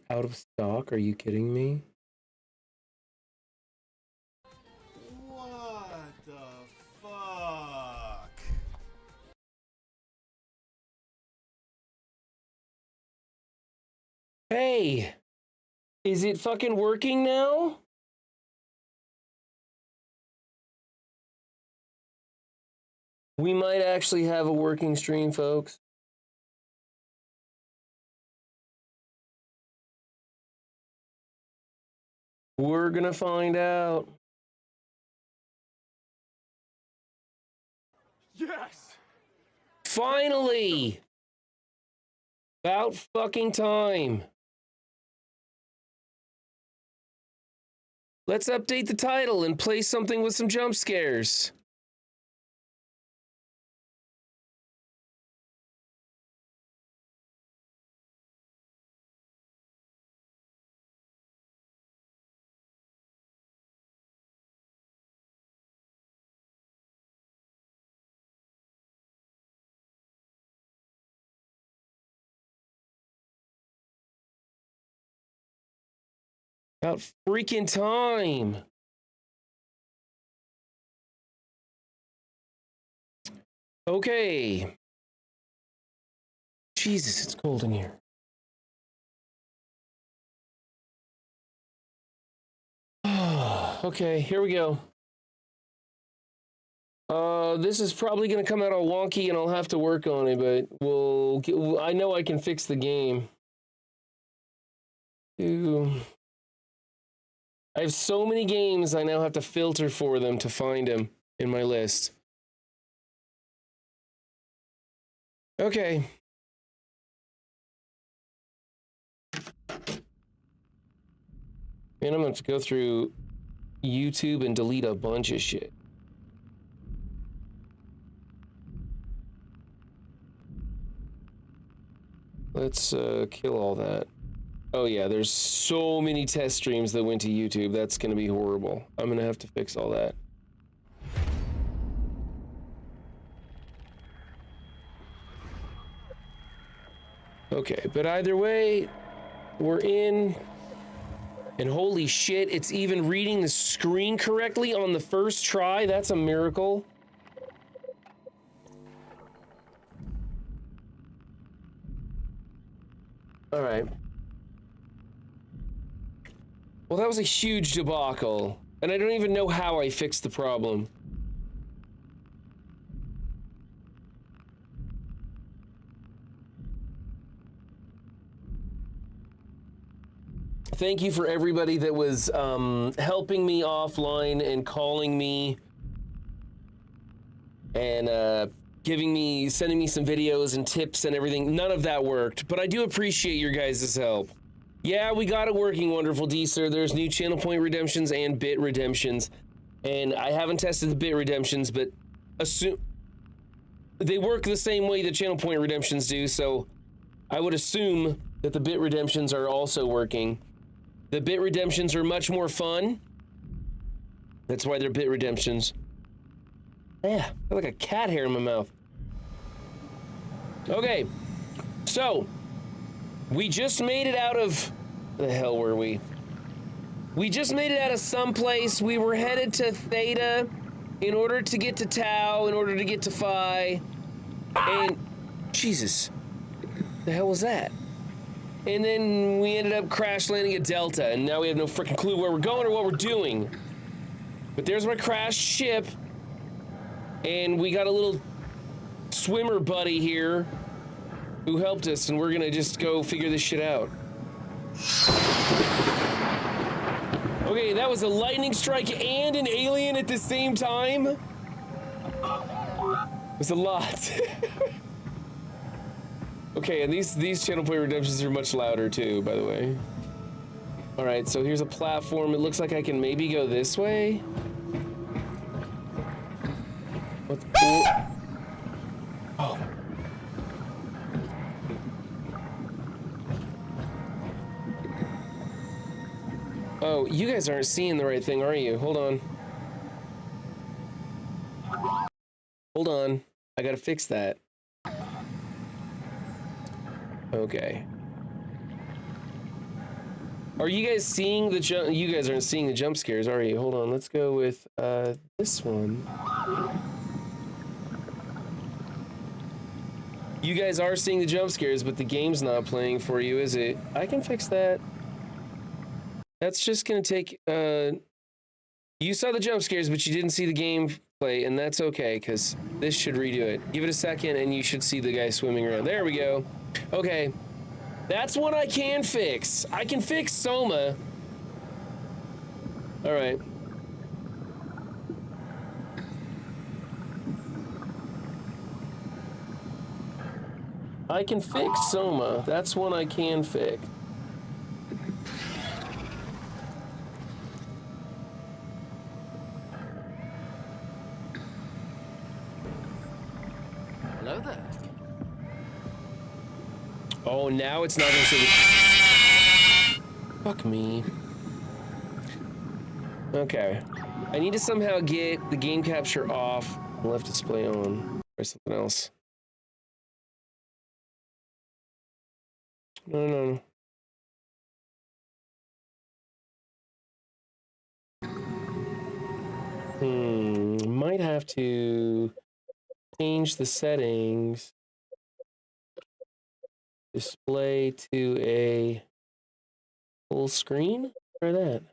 out of stock. Are you kidding me? What the fuck? Hey, is it fucking working now? We might actually have a working stream, folks. We're gonna find out. Yes! Finally! About fucking time. Let's update the title and play something with some jump scares. About freaking time. Okay. Jesus, it's cold in here. Okay, here we go. This is probably gonna come out all wonky and I'll have to work on it, but I know I can fix the game. I have so many games I now have to filter for them to find them in my list. Okay. And I'm gonna have to go through YouTube and delete a bunch of shit. Let's kill all that. Oh yeah, there's so many test streams that went to YouTube. That's gonna be horrible. I'm gonna have to fix all that. Okay, but either way, we're in. And holy shit, it's even reading the screen correctly on the first try. That's a miracle. All right. Well, that was a huge debacle, and I don't even know how I fixed the problem. Thank you for everybody that was helping me offline and calling me and sending me some videos and tips and everything. None of that worked, but I do appreciate your guys' help. Yeah, we got it working, Wonderful D, sir. There's new channel point redemptions and bit redemptions. And I haven't tested the bit redemptions, but they work the same way the channel point redemptions do, so I would assume that the bit redemptions are also working. The bit redemptions are much more fun. That's why they're bit redemptions. Yeah, I got like a cat hair in my mouth. Okay, so we just made it out of... Where the hell were we? We just made it out of someplace. We were headed to Theta in order to get to Tau, in order to get to Phi. And... Jesus. The hell was that? And then we ended up crash landing at Delta, and now we have no freaking clue where we're going or what we're doing. But there's my crashed ship. And we got a little swimmer buddy here who helped us, and we're gonna just go figure this shit out. Okay, that was a lightning strike and an alien at the same time. It was a lot. Okay, and these channel point redemptions are much louder too, by the way. All right, so here's a platform. It looks like I can maybe go this way. What the... Oh. Oh, you guys aren't seeing the right thing, are you? Hold on. Hold on. I gotta fix that. Okay. Are you guys seeing the jump? You guys aren't seeing the jump scares, are you? Hold on, let's go with this one. You guys are seeing the jump scares, but the game's not playing for you, is it? I can fix that. That's just gonna take, you saw the jump scares, but you didn't see the game play, and that's okay, because this should redo it. Give it a second, and you should see the guy swimming around. There we go. Okay. That's what I can fix. I can fix Soma. All right. I can fix Soma. That's one I can fix. Hello there. Oh, now it's not gonna show the... Fuck me. Okay. I need to somehow get the game capture off and left display on. Or something else. No. Might have to change the settings. Display to a full screen? Try that.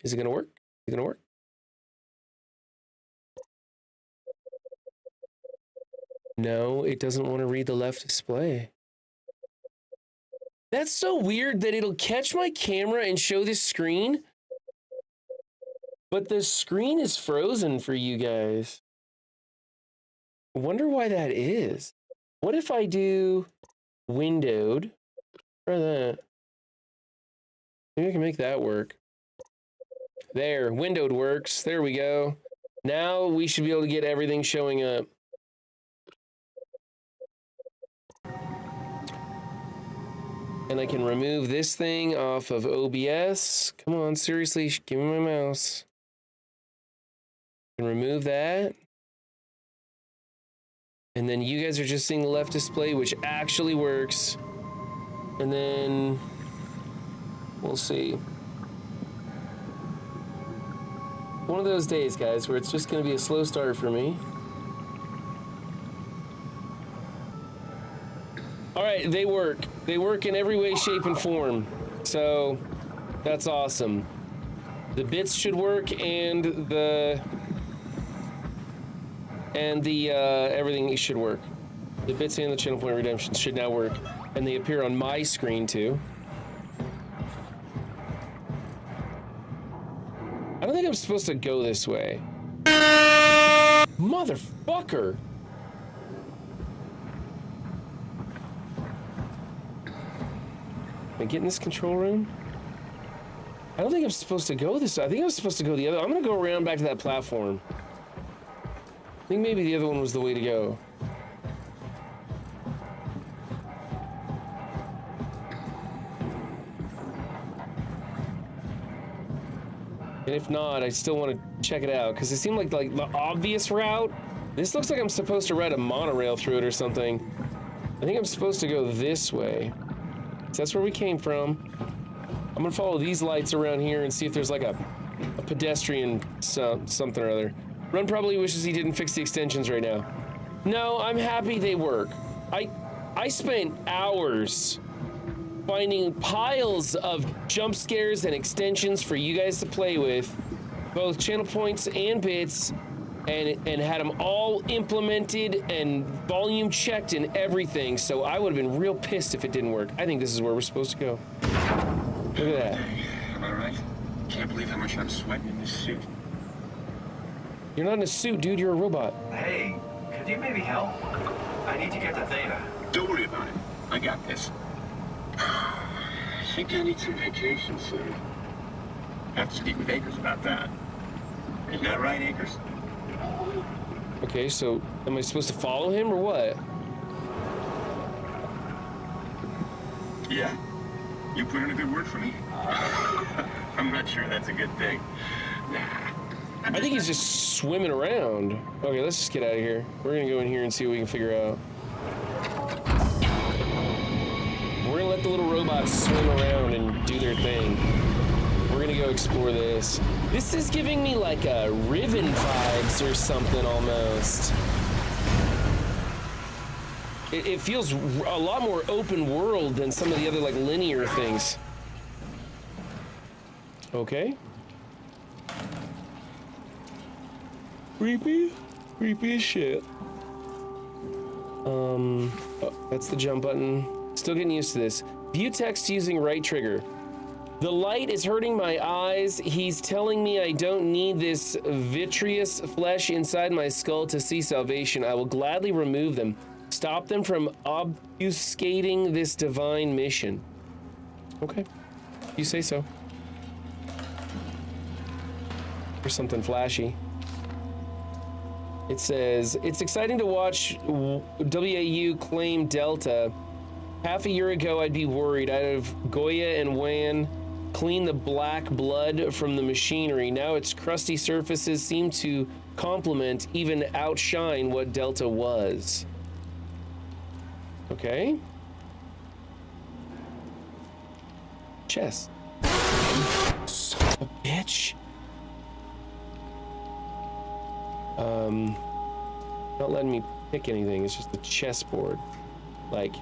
Is it gonna work? Is it gonna work? No, it doesn't want to read the left display. That's so weird that it'll catch my camera and show this screen, but the screen is frozen for you guys. I wonder why that is. What if I do windowed? Try that. Maybe I can make that work. There, windowed works. There we go. Now we should be able to get everything showing up. And I can remove this thing off of OBS. Come on, seriously, give me my mouse. I can remove that. And then you guys are just seeing the left display, which actually works. And then we'll see. One of those days, guys, where it's just going to be a slow start for me. All right, they work. They work in every way, shape, and form. So that's awesome. The bits should work, and the everything should work. The bits and the channel point redemption should now work, and they appear on my screen too. I don't think I'm supposed to go this way. Motherfucker! Can I get in this control room? I don't think I'm supposed to go this way. I think I'm supposed to go the other. I'm gonna go around back to that platform. I think maybe the other one was the way to go. And if not, I still want to check it out because it seemed like the obvious route. This looks like I'm supposed to ride a monorail through it or something. I think I'm supposed to go this way. So that's where we came from. I'm gonna follow these lights around here and see if there's like a pedestrian something or other. Run probably wishes he didn't fix the extensions right now. No, I'm happy they work. I spent hours finding piles of jump scares and extensions for you guys to play with, both channel points and bits, and had them all implemented and volume checked and everything. So I would have been real pissed if it didn't work. I think this is where we're supposed to go. Look at that. Hey, am I right? Can't believe how much I'm sweating in this suit. You're not in a suit, dude. You're a robot. Hey, could you maybe help? I need to get to Theta. Don't worry about it. I got this. I think I need some vacation soon. Have to speak with Akers about that. Isn't that right, Akers? Okay, so am I supposed to follow him or what? Yeah. You put in a good word for me? I'm not sure that's a good thing. I think he's just swimming around. Okay, let's just get out of here. We're gonna go in here and see what we can figure out. the little robots swim around and do their thing. We're gonna go explore this. This is giving me like a Riven vibes or something almost. It feels a lot more open world than some of the other like linear things. Okay. Creepy as shit. Oh, that's the jump button. Still getting used to this. View text using right trigger. The light is hurting my eyes. He's telling me I don't need this vitreous flesh inside my skull to see salvation. I will gladly remove them. Stop them from obfuscating this divine mission. Okay, you say so. Here's something flashy. It says, it's exciting to watch WAU claim Delta. Half a year ago, I'd be worried. I'd have Goya and Wan clean the black blood from the machinery. Now its crusty surfaces seem to complement, even outshine what Delta was. Okay. Chess. Son of a bitch. Not letting me pick anything. It's just a chessboard. Like,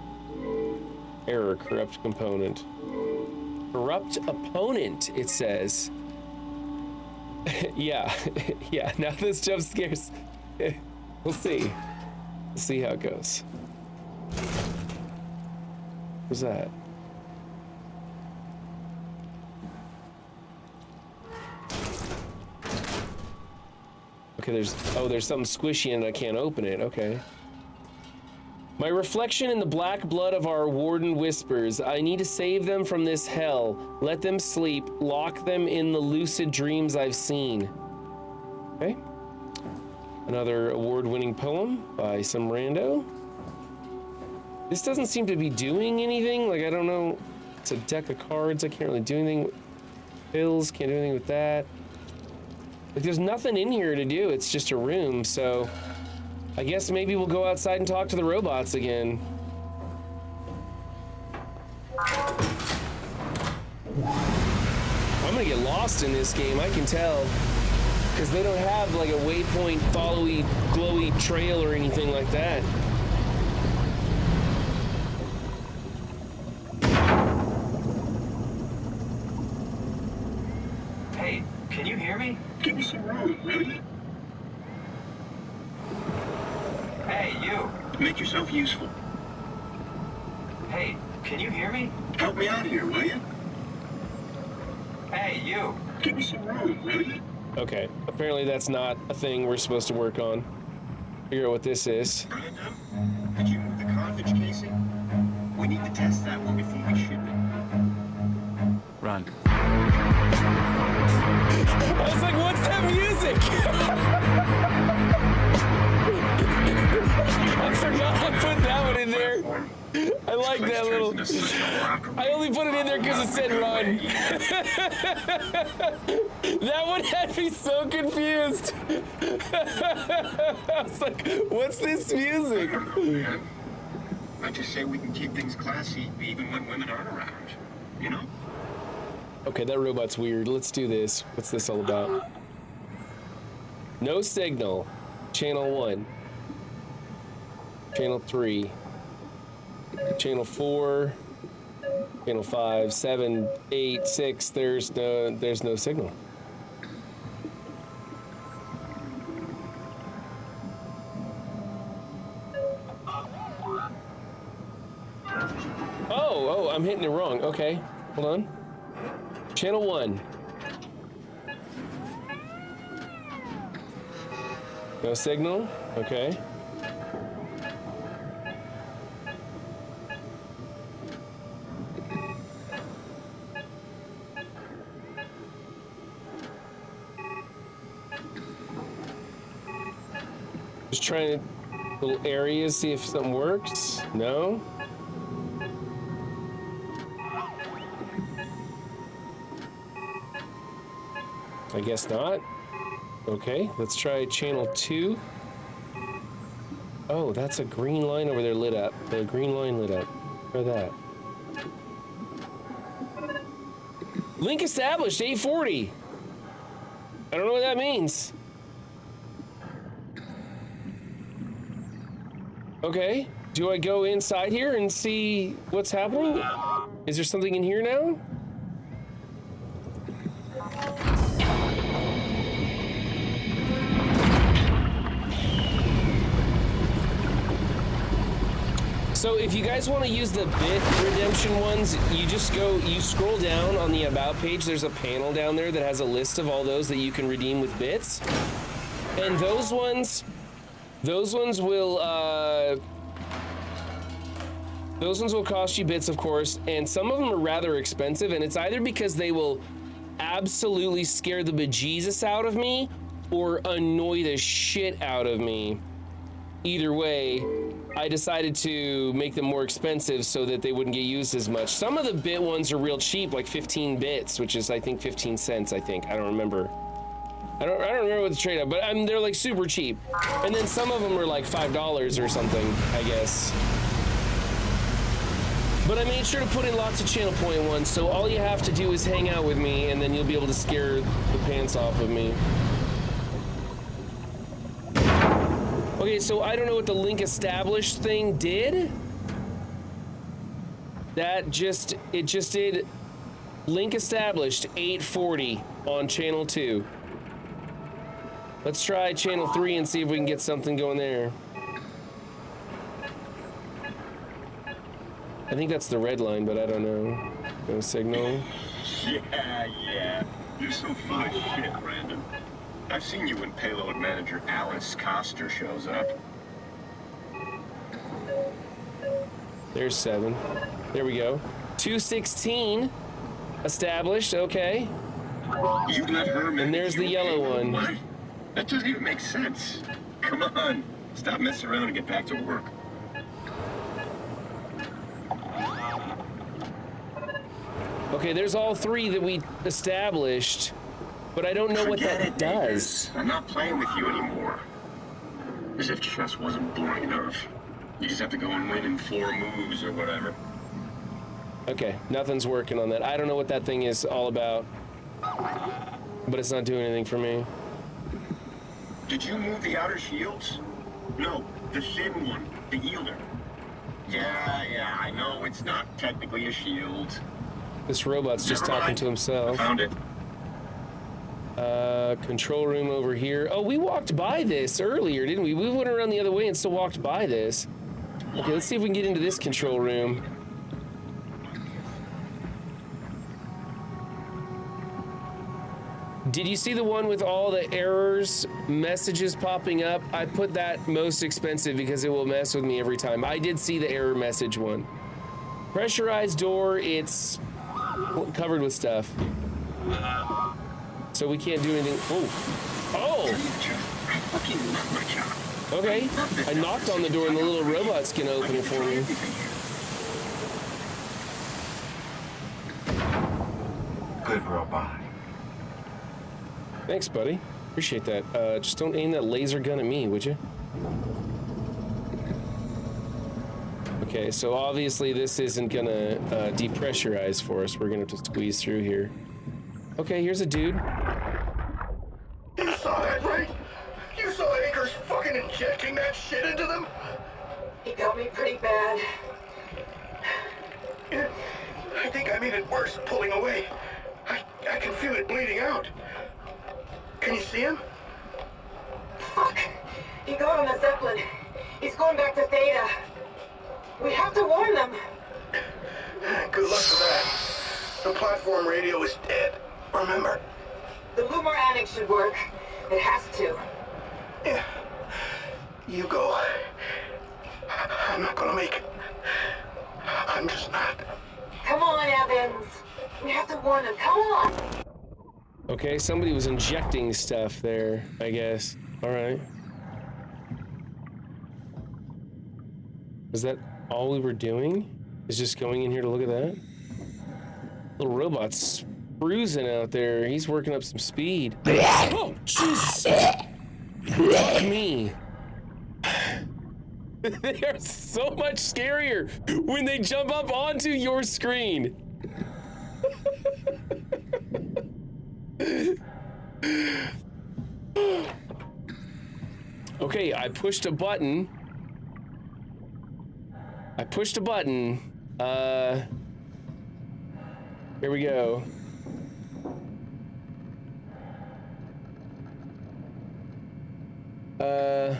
error, corrupt component. Corrupt opponent, it says. Yeah, yeah, now this jump scares. We'll see. We'll see how it goes. What's that? Okay, there's something squishy and I can't open it. Okay. My reflection in the black blood of our warden whispers. I need to save them from this hell. Let them sleep. Lock them in the lucid dreams I've seen. Okay. Another award-winning poem by some rando. This doesn't seem to be doing anything. Like, I don't know. It's a deck of cards. I can't really do anything. Pills, can't do anything with that. Like, there's nothing in here to do. It's just a room, so I guess maybe we'll go outside and talk to the robots again. I'm gonna get lost in this game, I can tell. Because they don't have like a waypoint, followy, glowy trail or anything like that. Hey, can you hear me? Give me some room, will you? Hey, you. Make yourself useful. Hey, can you hear me? Help me out here, will you? Hey, you. Give me some room, will you? Okay, apparently that's not a thing we're supposed to work on. Figure out what this is. Brandon, could you move the cartridge casing? We need to test that one before we ship it. Run. I was like, what's that music? I forgot I put that one in there. I like that little. I only put it in there because it said run. That one had me so confused. I was like, what's this music? I just say we can keep things classy even when women aren't around, you know? Okay, that robot's weird. Let's do this. What's this all about? No signal. Channel 1. Channel 3. Channel 4. Channel 5, 7, 8, 6. There's no signal. Oh, I'm hitting it wrong. Okay, hold on. Channel 1. No signal? Okay. Just trying to little areas, see if something works. No? I guess not. Okay, let's try channel 2. Oh, that's a green line over there lit up. The green line lit up. Try that. Link established, 840. I don't know what that means. Okay, do I go inside here and see what's happening? Is there something in here now? So if you guys want to use the bit redemption ones, you just you scroll down on the about page. There's a panel down there that has a list of all those that you can redeem with bits. And those ones will cost you bits, of course, and some of them are rather expensive, and it's either because they will absolutely scare the bejesus out of me or annoy the shit out of me. Either way, I decided to make them more expensive so that they wouldn't get used as much. Some of the bit ones are real cheap, like 15 bits, which is I think 15 cents, I don't remember. I don't remember what the trade-off, but they're like super cheap. And then some of them are like $5 or something, I guess. But I made sure to put in lots of channel point ones, so all you have to do is hang out with me and then you'll be able to scare the pants off of me. Okay, so I don't know what the link established thing did. It just did link established 840 on channel 2. Let's try channel 3 and see if we can get something going there. I think that's the red line, but I don't know. No signal. Yeah. You're so full of shit, Brandon. I've seen you when payload manager Alice Coster shows up. There's 7. There we go. 216 established, okay. You let her manage And there's the your yellow payload? one. What? That doesn't even make sense. Come on. Stop messing around and get back to work. Okay, there's all 3 that we established, but I don't know what Forget that it, does. Akers. I'm not playing with you anymore. As if chess wasn't boring enough. You just have to go and win in 4 moves or whatever. Okay, nothing's working on that. I don't know what that thing is all about, but it's not doing anything for me. Did you move the outer shields? No, the thin one, the yielder. Yeah, I know it's not technically a shield. This robot's just Never talking mind. to himself. I found it. Control room over here. Oh, we walked by this earlier, didn't we? We went around the other way and still walked by this. Okay, let's see if we can get into this control room. Did you see the one with all the errors, messages popping up? I put that most expensive because it will mess with me every time. I did see the error message one. Pressurized door, it's covered with stuff. So we can't do anything. Oh! Okay, I knocked on the door and the little robot's gonna open it for me. Good robot. Thanks, buddy. Appreciate that. Just don't aim that laser gun at me, would you? Okay, so obviously this isn't gonna depressurize for us. We're gonna have to squeeze through here. Okay, here's a dude. You saw that, right? You saw Akers fucking injecting that shit into them? He got me pretty bad. I think I made it worse pulling away. I can feel it bleeding out. Can you see him? Fuck! He got on the Zeppelin. He's going back to Theta. We have to warn them. Good luck with that. The platform radio is dead. Remember? The Lumar Annex should work. It has to. Yeah. You go. I'm not gonna make it. I'm just not. Come on, Evans. We have to warn them. Come on. Okay, somebody was injecting stuff there, I guess. All right. Is that all we were doing? Is just going in here to look at that? Little robot's bruising out there. He's working up some speed. Oh, Jesus! Fuck me. They are so much scarier when they jump up onto your screen. Okay, I pushed a button. Here we go. It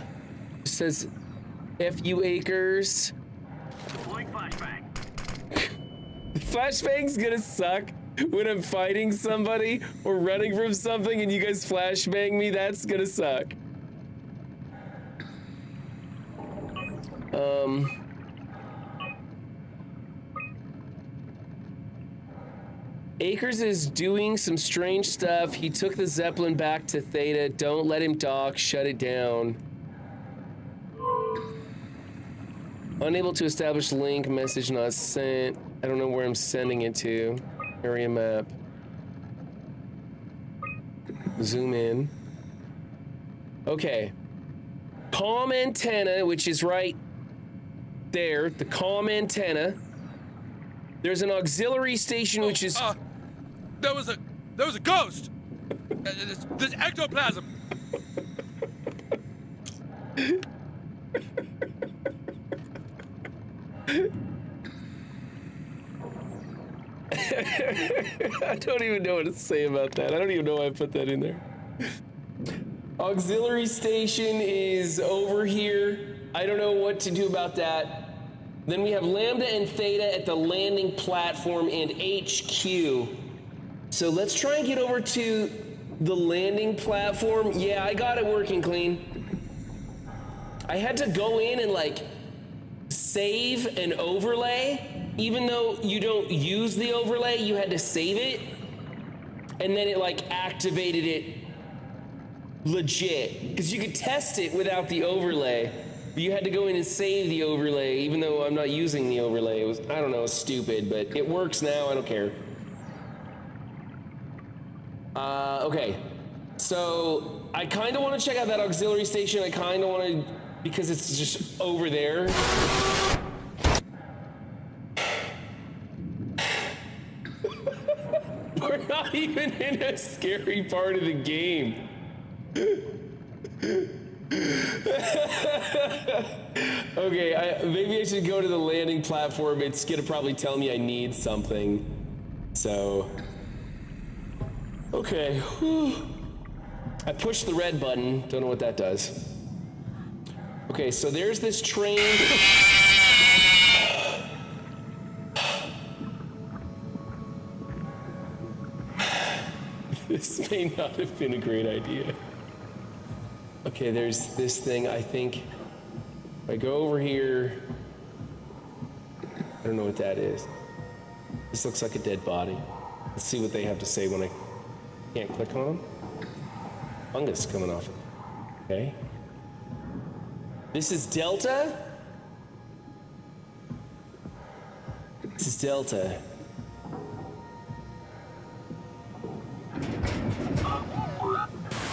says FU Acres. Flashbang's gonna suck when I'm fighting somebody or running from something and you guys flashbang me. That's gonna suck. Akers is doing some strange stuff. He took the Zeppelin back to Theta. Don't let him dock. Shut it down. Unable to establish link. Message not sent. I don't know where I'm sending it to. Area map. Zoom in. Okay. Comm antenna, which is right there. The comm antenna. There's an auxiliary station, which is... There was a ghost! There's ectoplasm! I don't even know what to say about that. I don't even know why I put that in there. Auxiliary station is over here. I don't know what to do about that. Then we have Lambda and Theta at the landing platform and HQ. So let's try and get over to the landing platform. Yeah, I got it working clean. I had to go in and like save an overlay. Even though you don't use the overlay, you had to save it. And then it like activated it legit. Because you could test it without the overlay. But you had to go in and save the overlay, even though I'm not using the overlay. It was, I don't know, stupid, but it works now, I don't care. Okay. So, I kind of want to check out that auxiliary station. I kind of want to, because it's just over there. We're not even in a scary part of the game. Okay, maybe I should go to the landing platform. It's gonna probably tell me I need something. So, okay. Whew. I pushed the red button. Don't know what that does. Okay, so there's this train. This may not have been a great idea. Okay, there's this thing, I think. If I go over here, I don't know what that is. This looks like a dead body. Let's see what they have to say when I can't click on them. Fungus coming off it. Okay. This is Delta? This is Delta.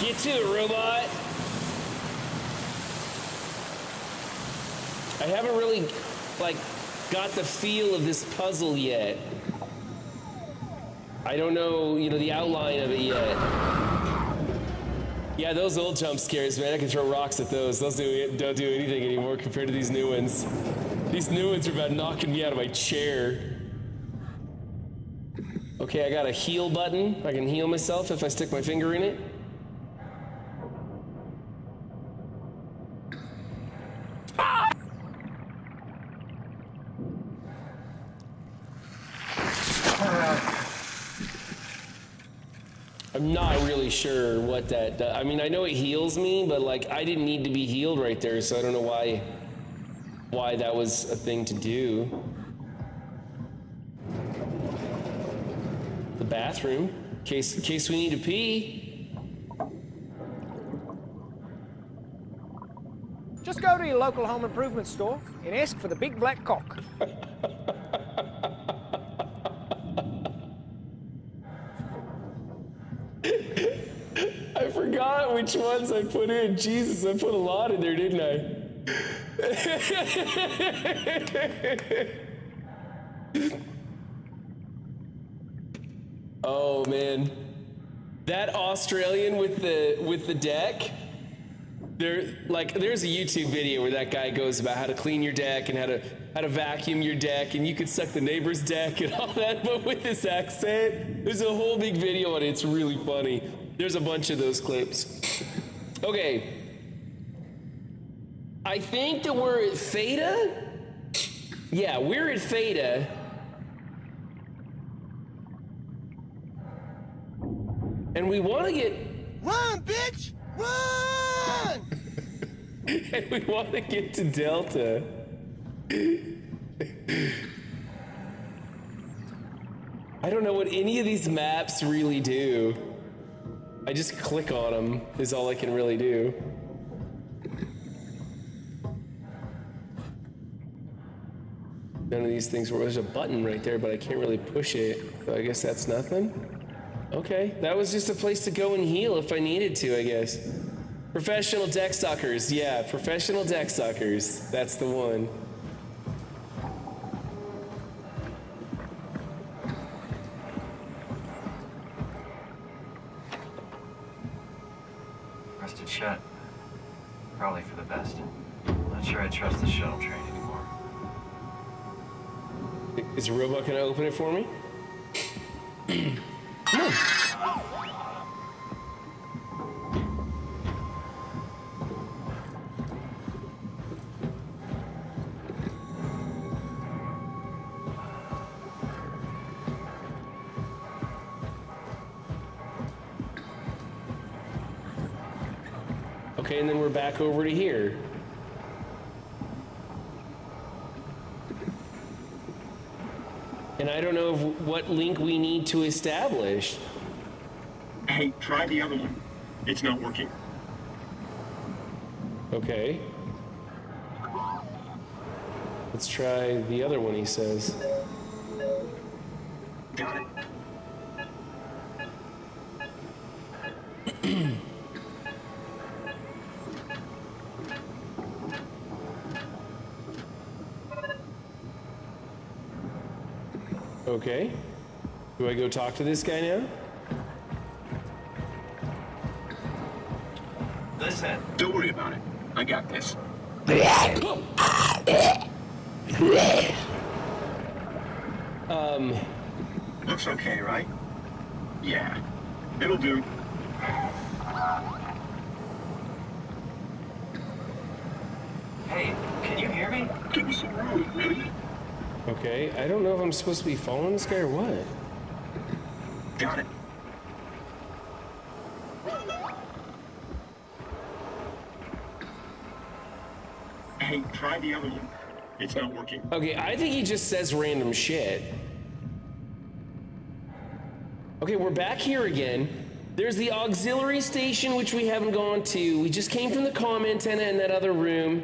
Get to it, robot! I haven't really, like, got the feel of this puzzle yet. I don't know, you know, the outline of it yet. Yeah, those old jump scares, man, I can throw rocks at those. Those don't do anything anymore compared to these new ones. These new ones are about knocking me out of my chair. Okay, I got a heal button. I can heal myself if I stick my finger in it. I'm not really sure what that does. I mean, I know it heals me, but like, I didn't need to be healed right there, so I don't know why that was a thing to do. The bathroom, in case we need to pee. Just go to your local home improvement store and ask for the big black cock. I forgot which ones I put in. Jesus, I put a lot in there, didn't I? Oh man, that Australian with the deck. There's a YouTube video where that guy goes about how to clean your deck and how to vacuum your deck, and you could suck the neighbor's deck and all that, but with this accent. There's a whole big video on it. It's really funny. There's a bunch of those clips. Okay. I think that we're at Theta. Yeah, we're at Theta. And we want to get... Run, bitch! Run! And we want to get to Delta. I don't know what any of these maps really do. I just click on them is all I can really do. None of these things where there's a button right there, but I can't really push it. So I guess that's nothing. Okay, that was just a place to go and heal if I needed to, I guess. Professional deck suckers, yeah, professional deck suckers. That's the one. Rusted shut. Probably for the best. Not sure I trust the shuttle train anymore. Is a robot gonna open it for me? No. Okay, and then we're back over to here. And I don't know what link we need to establish. Hey, try the other one. It's not working. Okay. Let's try the other one, he says. Got it. Okay. Do I go talk to this guy now? Listen. Don't worry about it. I got this. Looks okay, right? Yeah. It'll do. Hey, can you hear me? Give me some room, really? Okay, I don't know if I'm supposed to be following this guy or what. Got it. Hey, try the other one. It's not working. Okay, I think he just says random shit. Okay, we're back here again. There's the auxiliary station, which we haven't gone to. We just came from the comm antenna in that other room.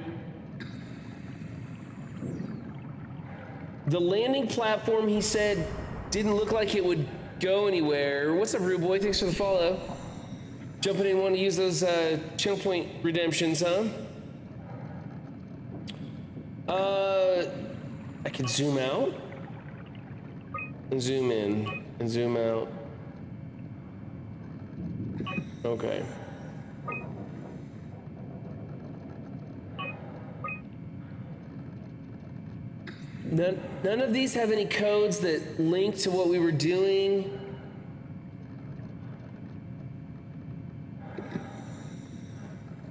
The landing platform, he said, didn't look like it would go anywhere. What's up, Rude Boy? Thanks for the follow. Jumping in, wanting to use those channel point redemptions, huh? I can zoom out and zoom in and zoom out. Okay. None of these have any codes that link to what we were doing.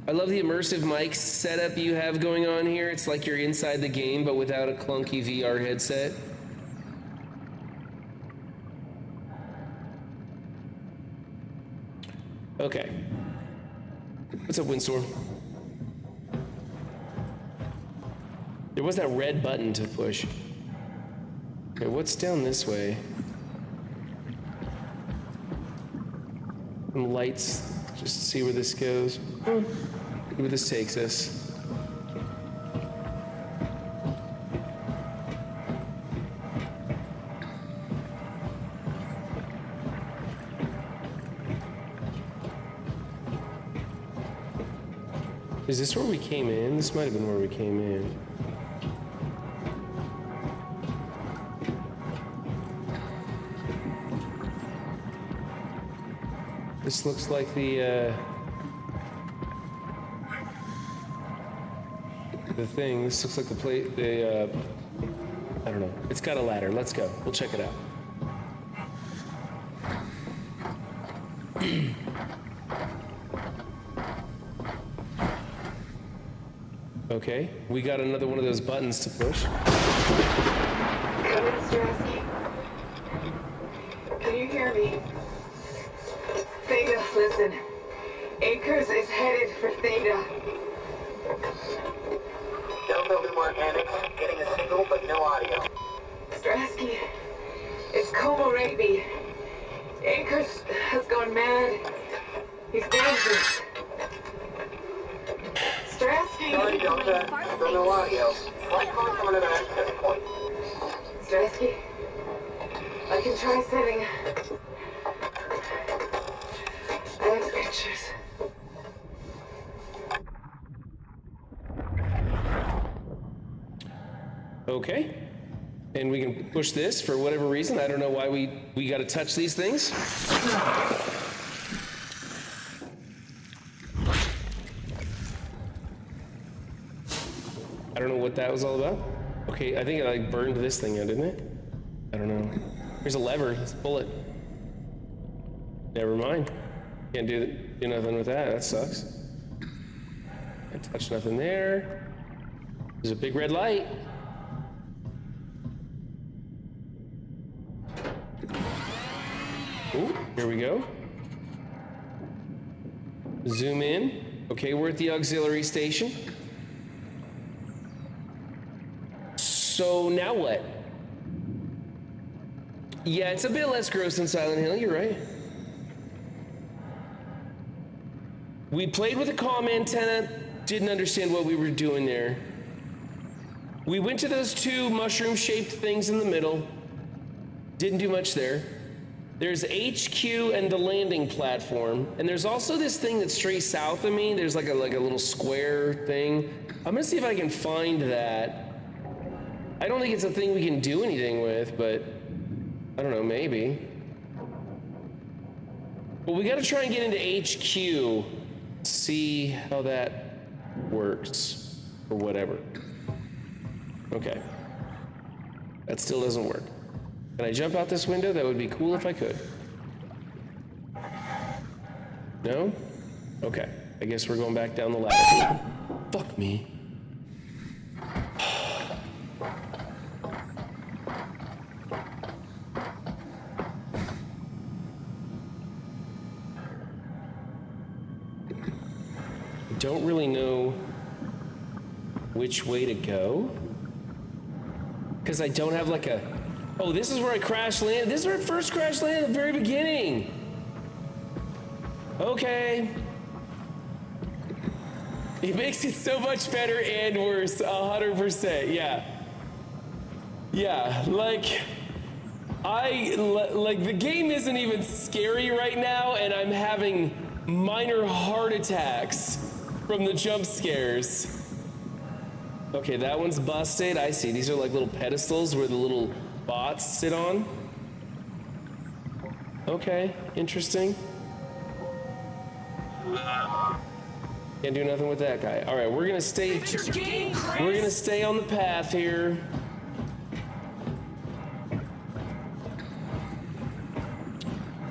I love the immersive mic setup you have going on here. It's like you're inside the game, but without a clunky VR headset. Okay. What's up, Windstorm? There was that red button to push. Okay, what's down this way? Some lights, just to see where this goes. Oh, see where this takes us. Is this where we came in? This might have been where we came in. This looks like the, the thing. This looks like the plate. The I don't know. It's got a ladder. Let's go. We'll check it out. Okay, we got another one of those buttons to push. Come in, Strasky. Can you hear me? Theta, listen. Akers is headed for Theta. Delta Lumar Annex, getting a signal but no audio. Strasky, it's Como Rigby. Akers has gone mad. He's dangerous. Strasky! Sorry, Delta. Still no audio. Try calling from another access point. Strasky, I can try sending. I have pictures. Okay. And we can push this for whatever reason. I don't know why we got to touch these things. I don't know what that was all about. Okay, I think it like burned this thing out, didn't it? I don't know. Here's a lever. Let's pull it. Never mind. Can't do nothing with that. That sucks. Can't touch nothing there. There's a big red light. Ooh, here we go. Zoom in. Okay, we're at the auxiliary station. So now what? Yeah, it's a bit less gross than Silent Hill, you're right. We played with a comm antenna, didn't understand what we were doing there. We went to those two mushroom-shaped things in the middle. Didn't do much there. There's HQ and the landing platform, and there's also this thing that's straight south of me. There's like a little square thing. I'm gonna see if I can find that. I don't think it's a thing we can do anything with, but I don't know, maybe. But we gotta try and get into HQ, see how that works, or whatever. Okay. That still doesn't work. Can I jump out this window? That would be cool if I could. No? Okay. I guess we're going back down the ladder. Fuck me. I don't really know which way to go. Because I don't have like a... Oh, this is where I crash landed. This is where I first crash landed at the very beginning. Okay. It makes it so much better and worse, 100%, yeah. Yeah, like the game isn't even scary right now, and I'm having minor heart attacks from the jump scares. Okay, that one's busted. I see. These are like little pedestals where the little bots sit on. Okay, interesting. Can't do nothing with that guy. All right, we're gonna stay. We're gonna stay on the path here.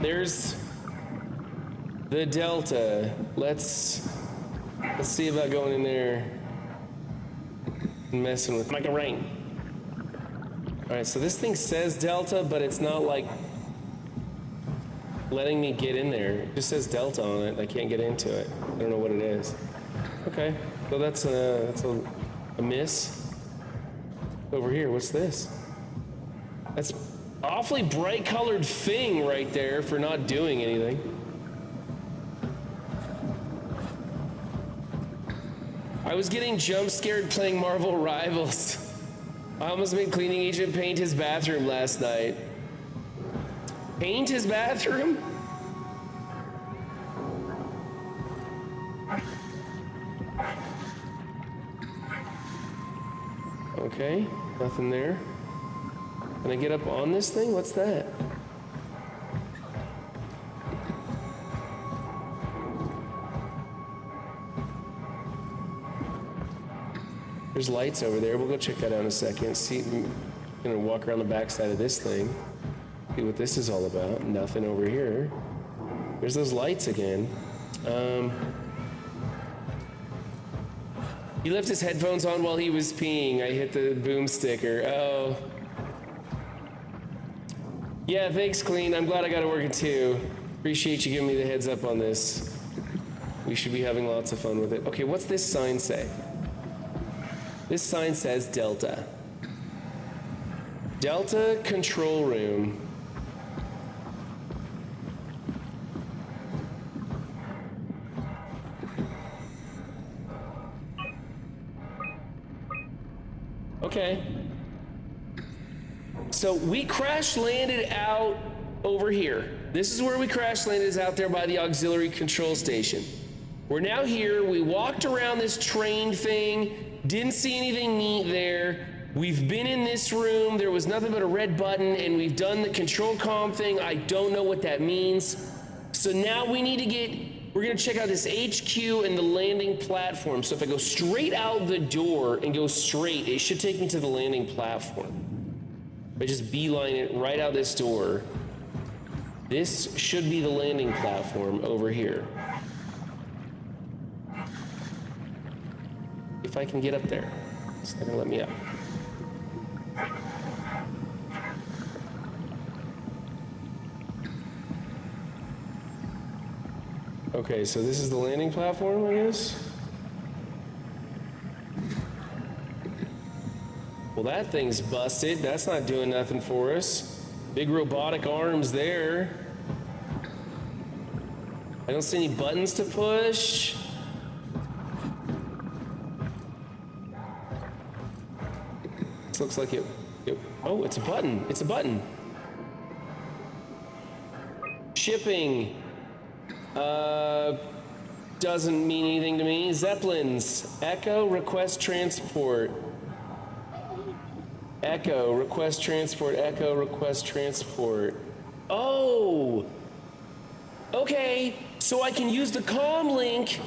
There's the Delta. Let's see about going in there and messing with Michael Rain. All right, so this thing says Delta, but it's not like letting me get in there. It just says Delta on it. I can't get into it. I don't know what it is. Okay, so that's a miss. Over here, what's this? That's awfully bright colored thing right there for not doing anything. I was getting jump scared playing Marvel Rivals. I almost made Cleaning Agent paint his bathroom last night. Paint his bathroom? Okay, nothing there. Can I get up on this thing? What's that? There's lights over there. We'll go check that out in a second. See, I'm gonna walk around the backside of this thing. See what this is all about. Nothing over here. There's those lights again. He left his headphones on while he was peeing. I hit the boom sticker. Oh. Yeah, thanks, Clean. I'm glad I got it working too. Appreciate you giving me the heads up on this. We should be having lots of fun with it. Okay, what's this sign say? This sign says Delta. Delta Control Room. Okay. So we crash landed out over here. This is where we crash landed, is out there by the auxiliary control station. We're now here. We walked around this train thing, didn't see anything neat there. We've been in this room. There was nothing but a red button, and we've done the control comm thing. I don't know what that means. So now we need to we're gonna check out this HQ and the landing platform. So if I go straight out the door and go straight, it should take me to the landing platform. If I just beeline it right out this door, this should be the landing platform over here. If I can get up there. It's not gonna let me up. Okay, so this is the landing platform, I guess? Well, that thing's busted. That's not doing nothing for us. Big robotic arms there. I don't see any buttons to push. This looks like it. Oh, it's a button. It's a button. Shipping. Doesn't mean anything to me. Zeppelins. Echo, request transport. Echo, request transport. Echo, request transport. Oh! Okay, so I can use the comm link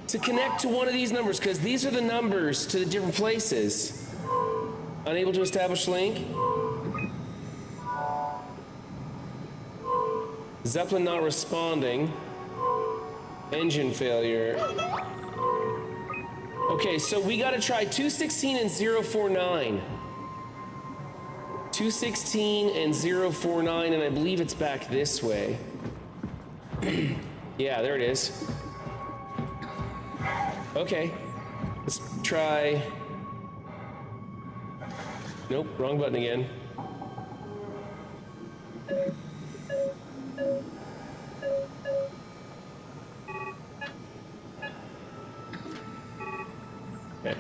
to connect to one of these numbers, because these are the numbers to the different places. Unable to establish link. Zeppelin not responding. Engine failure. Okay, so we gotta try 216 and 049. 216 and 049, and I believe it's back this way. Yeah, there it is. Okay, let's try. Nope, wrong button again. Okay.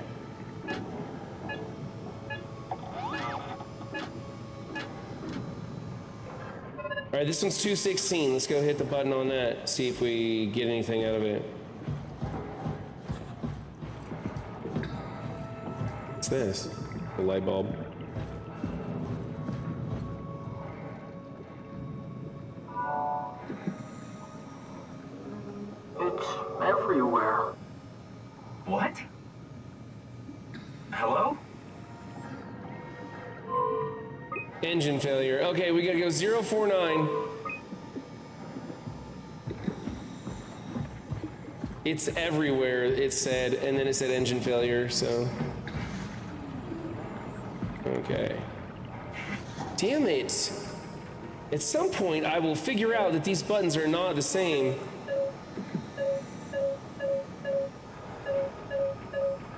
All right, this one's 216. Let's go hit the button on that, see if we get anything out of it. What's this? A light bulb. It's everywhere. What? Hello? Engine failure. Okay, we gotta go 049. It's everywhere, it said, and then it said engine failure, so. Okay. Damn it. At some point, I will figure out that these buttons are not the same.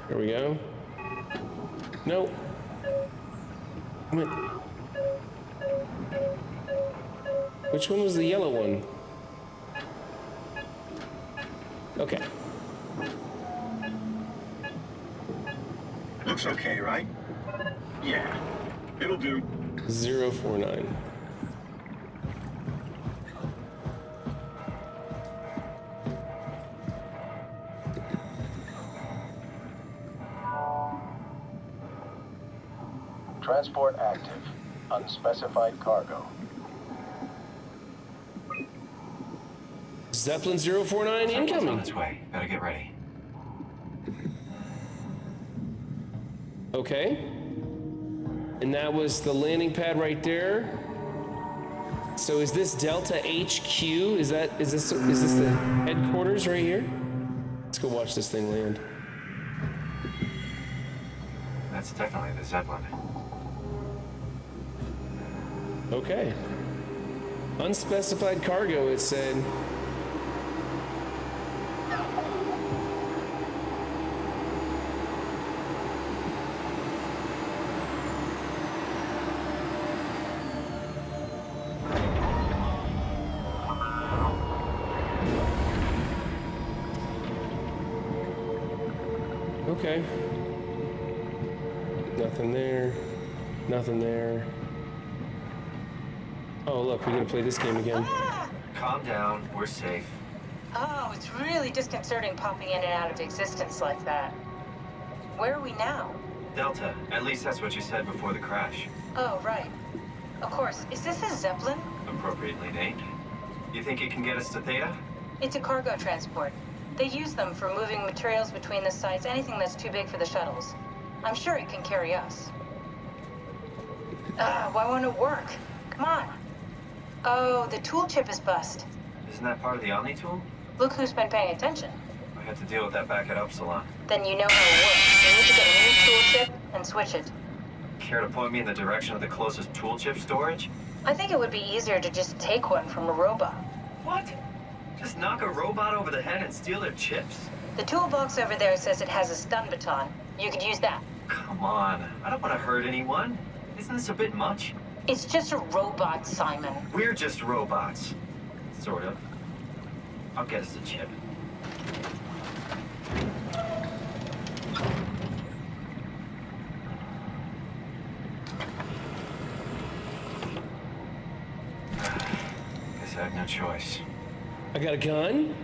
There we go. Nope. Which one was the yellow one? Okay. Looks okay, right? Yeah, it'll do. 049. Transport active. Unspecified cargo. Zeppelin 049 incoming. On its way. Better get ready. Okay. And that was the landing pad right there. So is this Delta HQ? Is this the headquarters right here? Let's go watch this thing land. That's definitely the Zeppelin. Okay. Unspecified cargo, it said. Okay. Nothing there. Nothing there. Oh, look, we're gonna play this game again. Calm down, we're safe. Oh, it's really disconcerting popping in and out of existence like that. Where are we now? Delta, at least that's what you said before the crash. Oh, right. Of course. Is this a Zeppelin? Appropriately named. You think it can get us to Theta? It's a cargo transport. They use them for moving materials between the sites, anything that's too big for the shuttles. I'm sure it can carry us. Why won't it work? Come on. Oh, the tool chip is bust. Isn't that part of the Omni tool? Look who's been paying attention. I had to deal with that back at Upsilon. Then you know how it works. You need to get a new tool chip and switch it. Care to point me in the direction of the closest tool chip storage? I think it would be easier to just take one from a robot. What? Just knock a robot over the head and steal their chips? The toolbox over there says it has a stun baton. You could use that. Come on, I don't want to hurt anyone. Isn't this a bit much? It's just a robot, Simon. We're just robots. Sort of. I'll get us a chip. Guess I have no choice. I got a gun?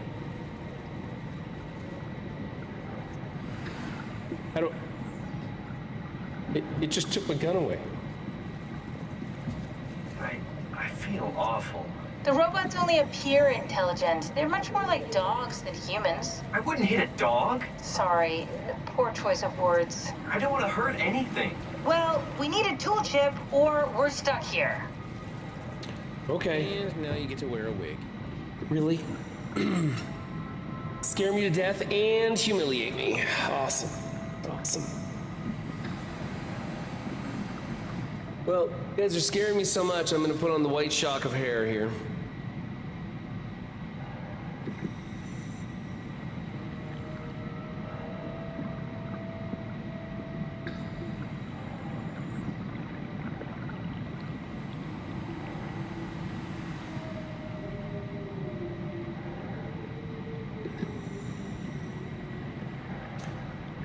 How do... It just took my gun away. I feel awful. The robots only appear intelligent. They're much more like dogs than humans. I wouldn't hit a dog. Sorry, poor choice of words. I don't want to hurt anything. Well, we need a tool chip or we're stuck here. Okay. And now you get to wear a wig. Really? Scare me to death and humiliate me. Awesome. Awesome. Well, you guys are scaring me so much, I'm gonna put on the white shock of hair here.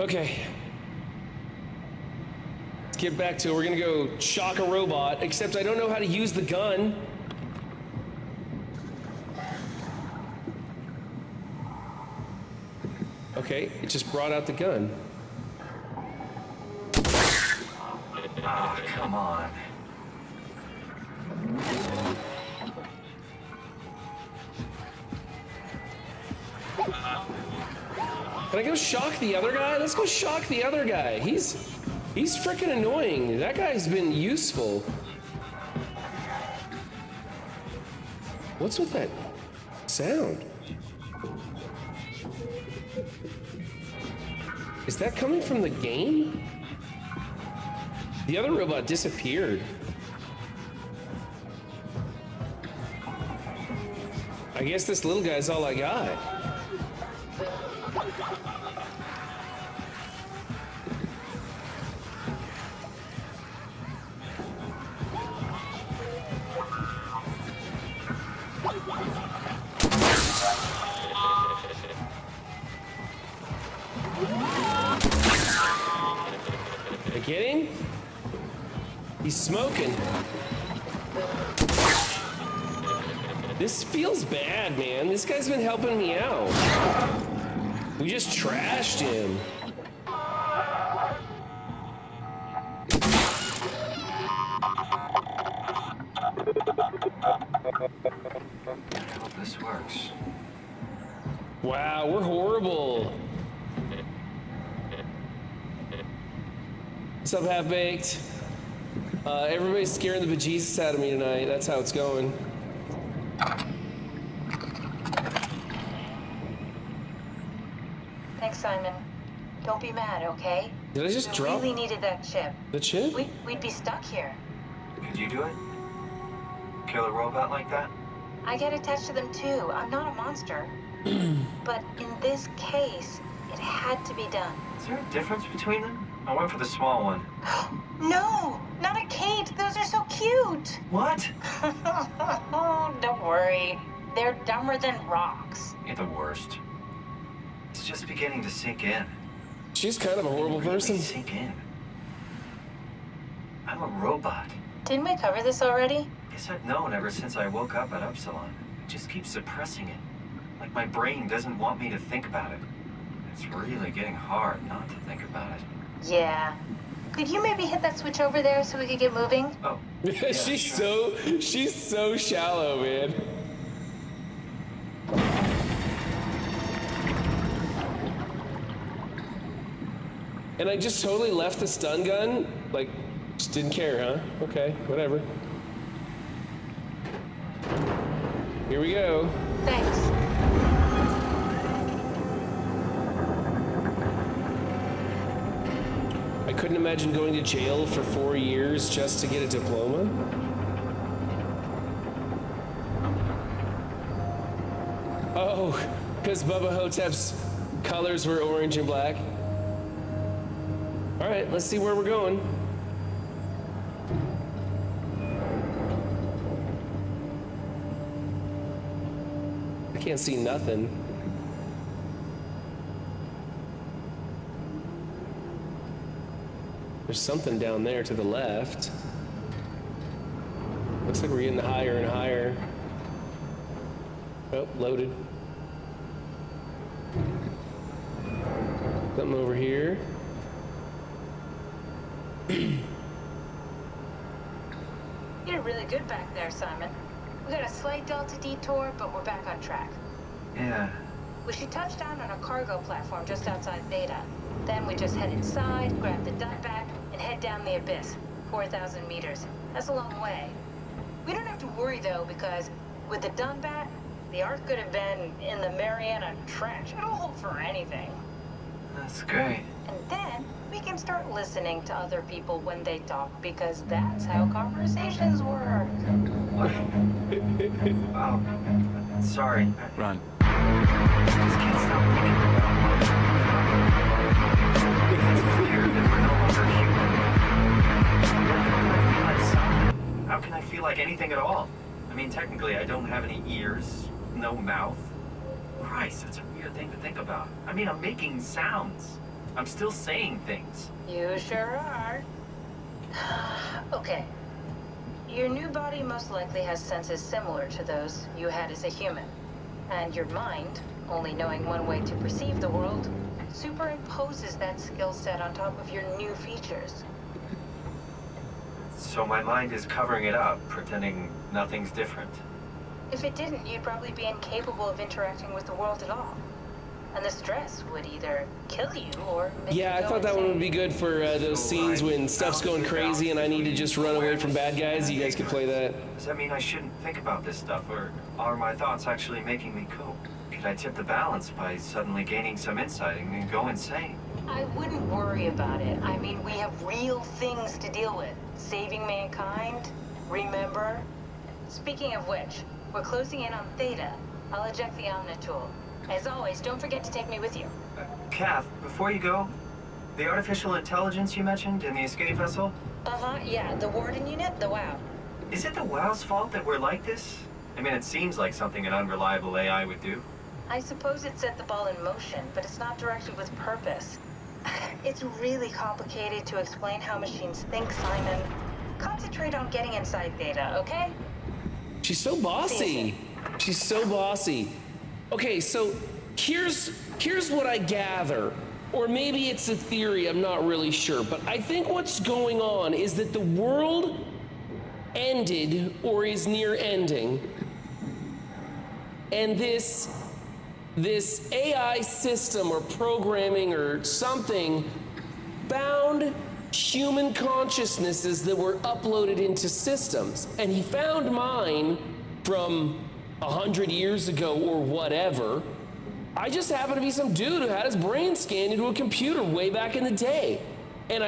Okay. Let's get back to it. We're gonna go shock a robot, except I don't know how to use the gun. Okay, it just brought out the gun. Ah, come on. Can I go shock the other guy? Let's go shock the other guy. He's freaking annoying. That guy's been useful. What's with that sound? Is that coming from the game? The other robot disappeared. I guess this little guy's all I got. Get him? He's smoking. This feels bad, man. This guy's been helping me out. We just trashed him. I hope this works. Wow, we're horrible. What's up, Half Baked? Everybody's scaring the bejesus out of me tonight. That's how it's going. Thanks, Simon. Don't be mad, okay? Did I just drop We really needed that chip. the chip? We'd be stuck here. Could you do it? Kill a robot like that? I get attached to them too. I'm not a monster. But in this case, it had to be done. Is there a difference between them? I went for the small one. No! Not a Kate! Those are so cute! What? Don't worry. They're dumber than rocks. You're the worst. It's just beginning to sink in. She's kind of a horrible Really person. sink in. I'm a robot. Didn't we cover this already? Guess I've known ever since I woke up at Upsilon. I just keep suppressing it. Like my brain doesn't want me to think about it. It's really getting hard not to think about it. Yeah. Could you maybe hit that switch over there so we could get moving? Oh. she's so shallow, man. And I just totally left the stun gun, like, just didn't care, huh? Okay, whatever. Here we go. Thanks. I couldn't imagine going to jail for 4 years just to get a diploma. Oh, because Bubba Hotep's colors were orange and black. All right, let's see where we're going. I can't see nothing. There's something down there to the left. Looks like we're getting higher and higher. Oh, loaded. Something over here. You did really good back there, Simon. We got a slight delta detour, but we're back on track. Yeah. We should touch down on a cargo platform just outside Theta. Then we just head inside, grab the Dunbat, and head down the abyss, 4,000 meters. That's a long way. We don't have to worry, though, because with the Dunbat, the Ark could have been in the Mariana Trench. It'll hold for anything. That's great. And then we can start listening to other people when they talk, because that's how conversations work. What? Oh, sorry. Run. I just can't stop thinking about it's clear that we're no longer human. How can I feel like anything at all? I mean, technically, I don't have any ears, no mouth. Christ, that's a weird thing to think about. I mean, I'm making sounds. I'm still saying things. You sure are. Okay. Your new body most likely has senses similar to those you had as a human. And your mind, only knowing one way to perceive the world, superimposes that skill set on top of your new features. So my mind is covering it up, pretending nothing's different. If it didn't, you'd probably be incapable of interacting with the world at all. And the stress would either kill you or make Yeah, you I go thought that one insane. would be good for those scenes when stuff's going crazy and I need to just run away from bad guys. You guys could play that. Does that mean I shouldn't think about this stuff, or are my thoughts actually making me cope? Could I tip the balance by suddenly gaining some insight and go insane? I wouldn't worry about it. I mean, we have real things to deal with. Saving mankind, remember? Speaking of which, we're closing in on Theta. I'll eject the Omnitool. As always, don't forget to take me with you. Kath, before you go, the artificial intelligence you mentioned in the escape vessel? Uh-huh, yeah, the Warden unit, the WOW. Is it the WOW's fault that we're like this? I mean, it seems like something an unreliable AI would do. I suppose it set the ball in motion, but it's not directed with purpose. It's really complicated to explain how machines think, Simon. Concentrate on getting inside Theta, okay? She's so bossy. She's so bossy. Okay, so here's what I gather. Or maybe it's a theory, I'm not really sure. But I think what's going on is that the world ended or is near ending. And this AI system or programming or something bound human consciousnesses that were uploaded into systems. And he found mine from 100 years ago or whatever. I just happened to be some dude who had his brain scanned into a computer way back in the day. And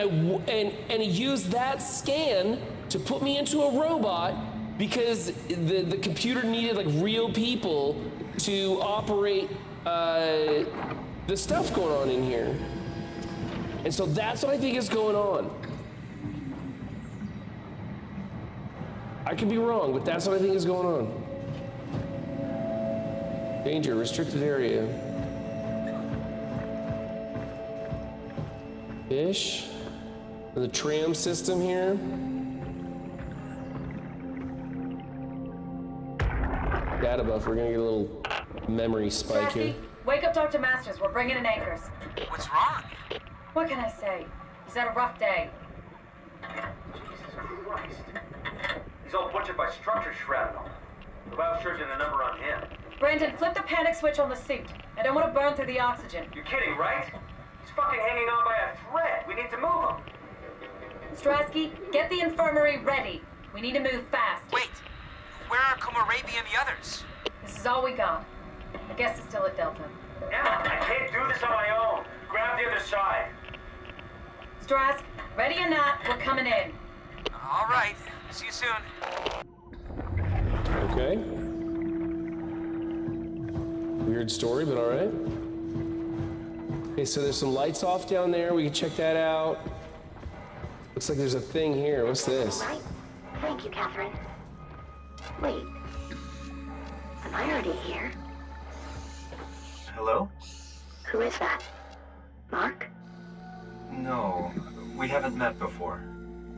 he used that scan to put me into a robot because the computer needed like real people to operate the stuff going on in here. And so that's what I think is going on. I could be wrong, but that's what I think is going on. Danger, restricted area. Fish. The tram system here. Data buff, we're gonna get a little memory spike here. Wake up Dr. Masters, we're bringing in anchors. What's wrong? What can I say? He's had a rough day. Jesus Christ. He's all butchered by structure shrapnel. The biosurgeon the number on him. Brandon, flip the panic switch on the suit. I don't want to burn through the oxygen. You're kidding, right? He's fucking hanging on by a thread. We need to move him. Strasky, get the infirmary ready. We need to move fast. Wait, where are Komorebi and the others? This is all we got. I guess it's still at Delta. Emma, I can't do this on my own. Grab the other side. Strask, ready or not, we're coming in. All right, see you soon. Okay. Weird story, but all right. Okay, so there's some lights off down there. We can check that out. Looks like there's a thing here. What's this? Right. Thank you, Catherine. Wait. Am I already here? Hello? Who is that? Mark? No, we haven't met before.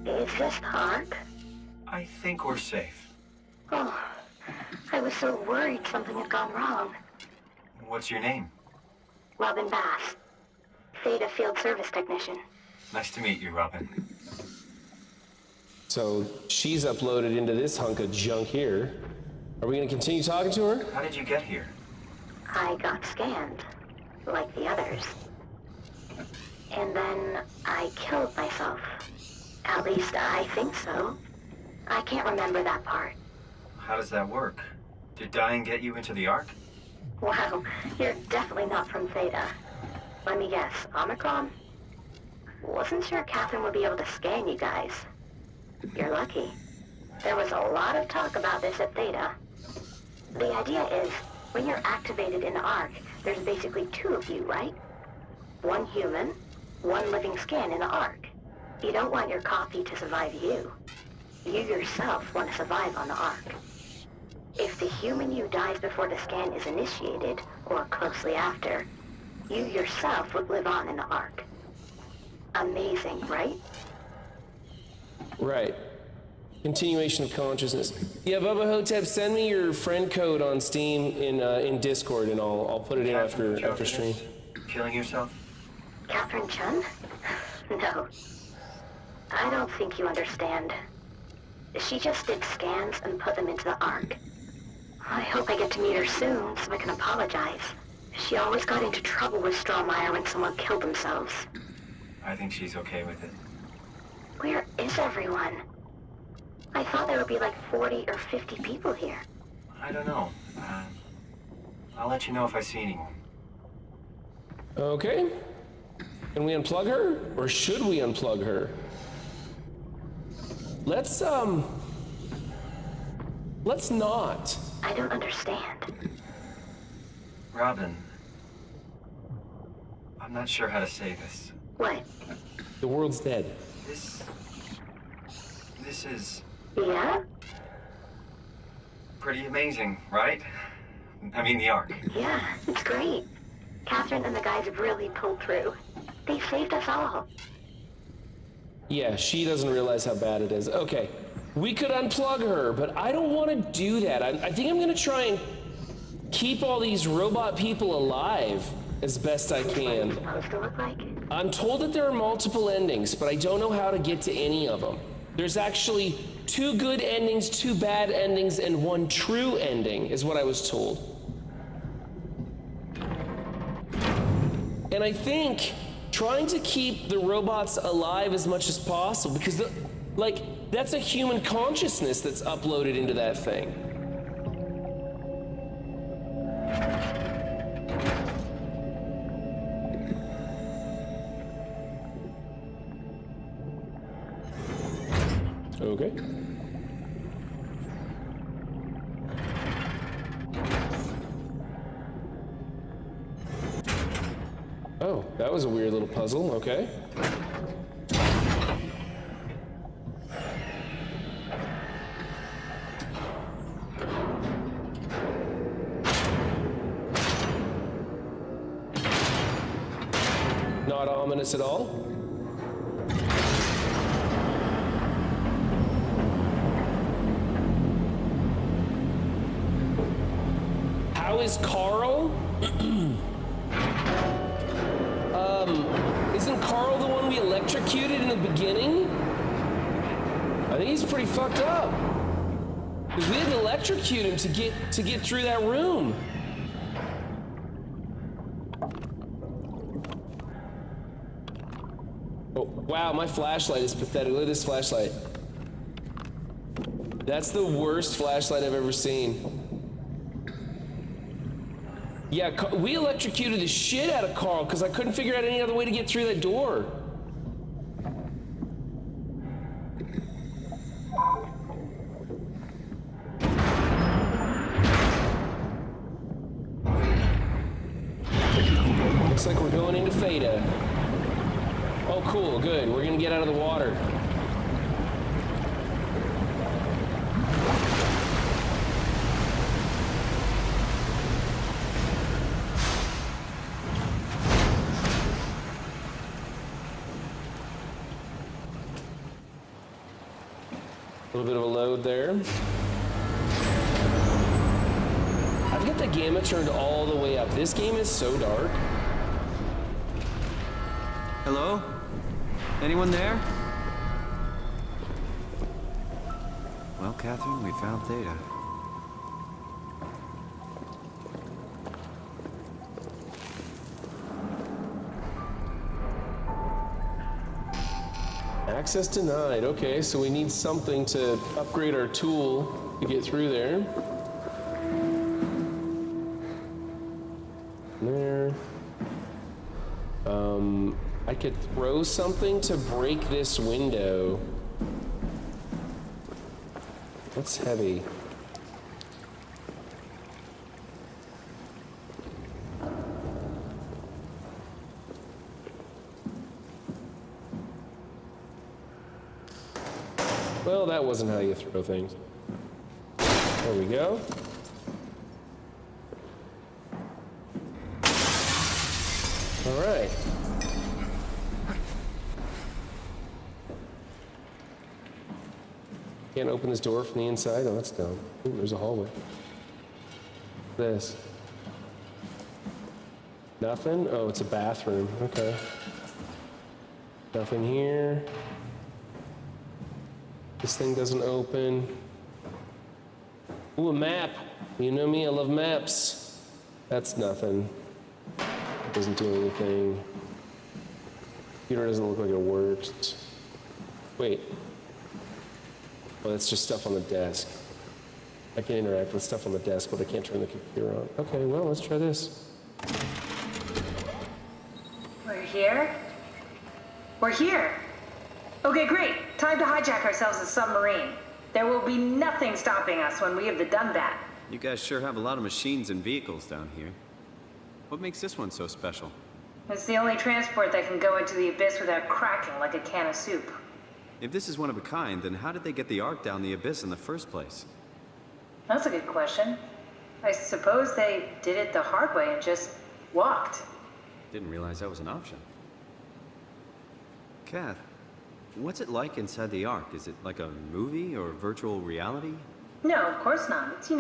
Is this Mark? I think we're safe. Oh, I was so worried something had gone wrong. What's your name? Robin Bass. Theta Field Service Technician. Nice to meet you, Robin. So she's uploaded into this hunk of junk here. Are we gonna continue talking to her? How did you get here? I got scanned, like the others. And then I killed myself. At least I think so. I can't remember that part. How does that work? Did dying get you into the Ark? Wow, you're definitely not from Theta. Let me guess, Omicron? Wasn't sure Catherine would be able to scan you guys. You're lucky. There was a lot of talk about this at Theta. The idea is, when you're activated in the Ark, there's basically two of you, right? One human, one living scan in the Ark. You don't want your copy to survive you. You yourself want to survive on the Ark. If the human you dies before the scan is initiated, or closely after, you yourself would live on in the Ark. Amazing, right? Right. Continuation of consciousness. Yeah, Bubba Hotep, send me your friend code on Steam in Discord, and I'll put it in after stream. Killing yourself? Catherine Chun? No. I don't think you understand. She just did scans and put them into the Ark. I hope I get to meet her soon so I can apologize. She always got into trouble with Strohmeyer when someone killed themselves. I think she's okay with it. Where is everyone? I thought there would be like 40 or 50 people here. I don't know. I'll let you know if I see anyone. Okay. Can we unplug her? Or should we unplug her? Let's not. I don't understand. Robin, I'm not sure how to say this. What? The world's dead. This is... Yeah? Pretty amazing, right? I mean, the Ark. Yeah, it's great. Catherine and the guys have really pulled through. They saved us all. Yeah, she doesn't realize how bad it is. Okay, we could unplug her, but I don't want to do that. I think I'm gonna try and keep all these robot people alive as best I can. What's it supposed to look like? I'm told that there are multiple endings, but I don't know how to get to any of them. There's actually 2 good endings, 2 bad endings, and 1 true ending, is what I was told. And I think trying to keep the robots alive as much as possible because that's a human consciousness that's uploaded into that thing. Okay. Oh, that was a weird little puzzle. Okay. Not ominous at all. How is Carl? Isn't Carl the one we electrocuted in the beginning? I think he's pretty fucked up. Because we had to electrocute him to get through that room. Oh, wow, my flashlight is pathetic. Look at this flashlight. That's the worst flashlight I've ever seen. Yeah, we electrocuted the shit out of Carl because I couldn't figure out any other way to get through that door. Looks like we're going into Theta. Oh, cool, good. We're gonna get out of the water. A little bit of a load there. I've got the gamma turned all the way up. This game is so dark. Hello? Anyone there? Well, Catherine, we found Theta. Access denied. Okay, so we need something to upgrade our tool to get through there. There. I could throw something to break this window. That's heavy. Well, that wasn't how you throw things. There we go. All right. Can't open this door from the inside? Oh, that's dumb. Ooh, there's a hallway. This. Nothing? Oh, it's a bathroom. Okay. Nothing here. This thing doesn't open. Ooh, a map. You know me, I love maps. That's nothing. Doesn't do anything. Computer doesn't look like it works. Wait. Oh, that's just stuff on the desk. I can interact with stuff on the desk, but I can't turn the computer on. Okay, well, let's try this. We're here? We're here! Okay, great. Time to hijack ourselves a submarine. There will be nothing stopping us when we have done that. You guys sure have a lot of machines and vehicles down here. What makes this one so special? It's the only transport that can go into the abyss without cracking like a can of soup. If this is one of a kind, then how did they get the Ark down the abyss in the first place? That's a good question. I suppose they did it the hard way and just walked. Didn't realize that was an option. Kath, what's it like inside the Ark? Is it like a movie or virtual reality? No, of course not. It's,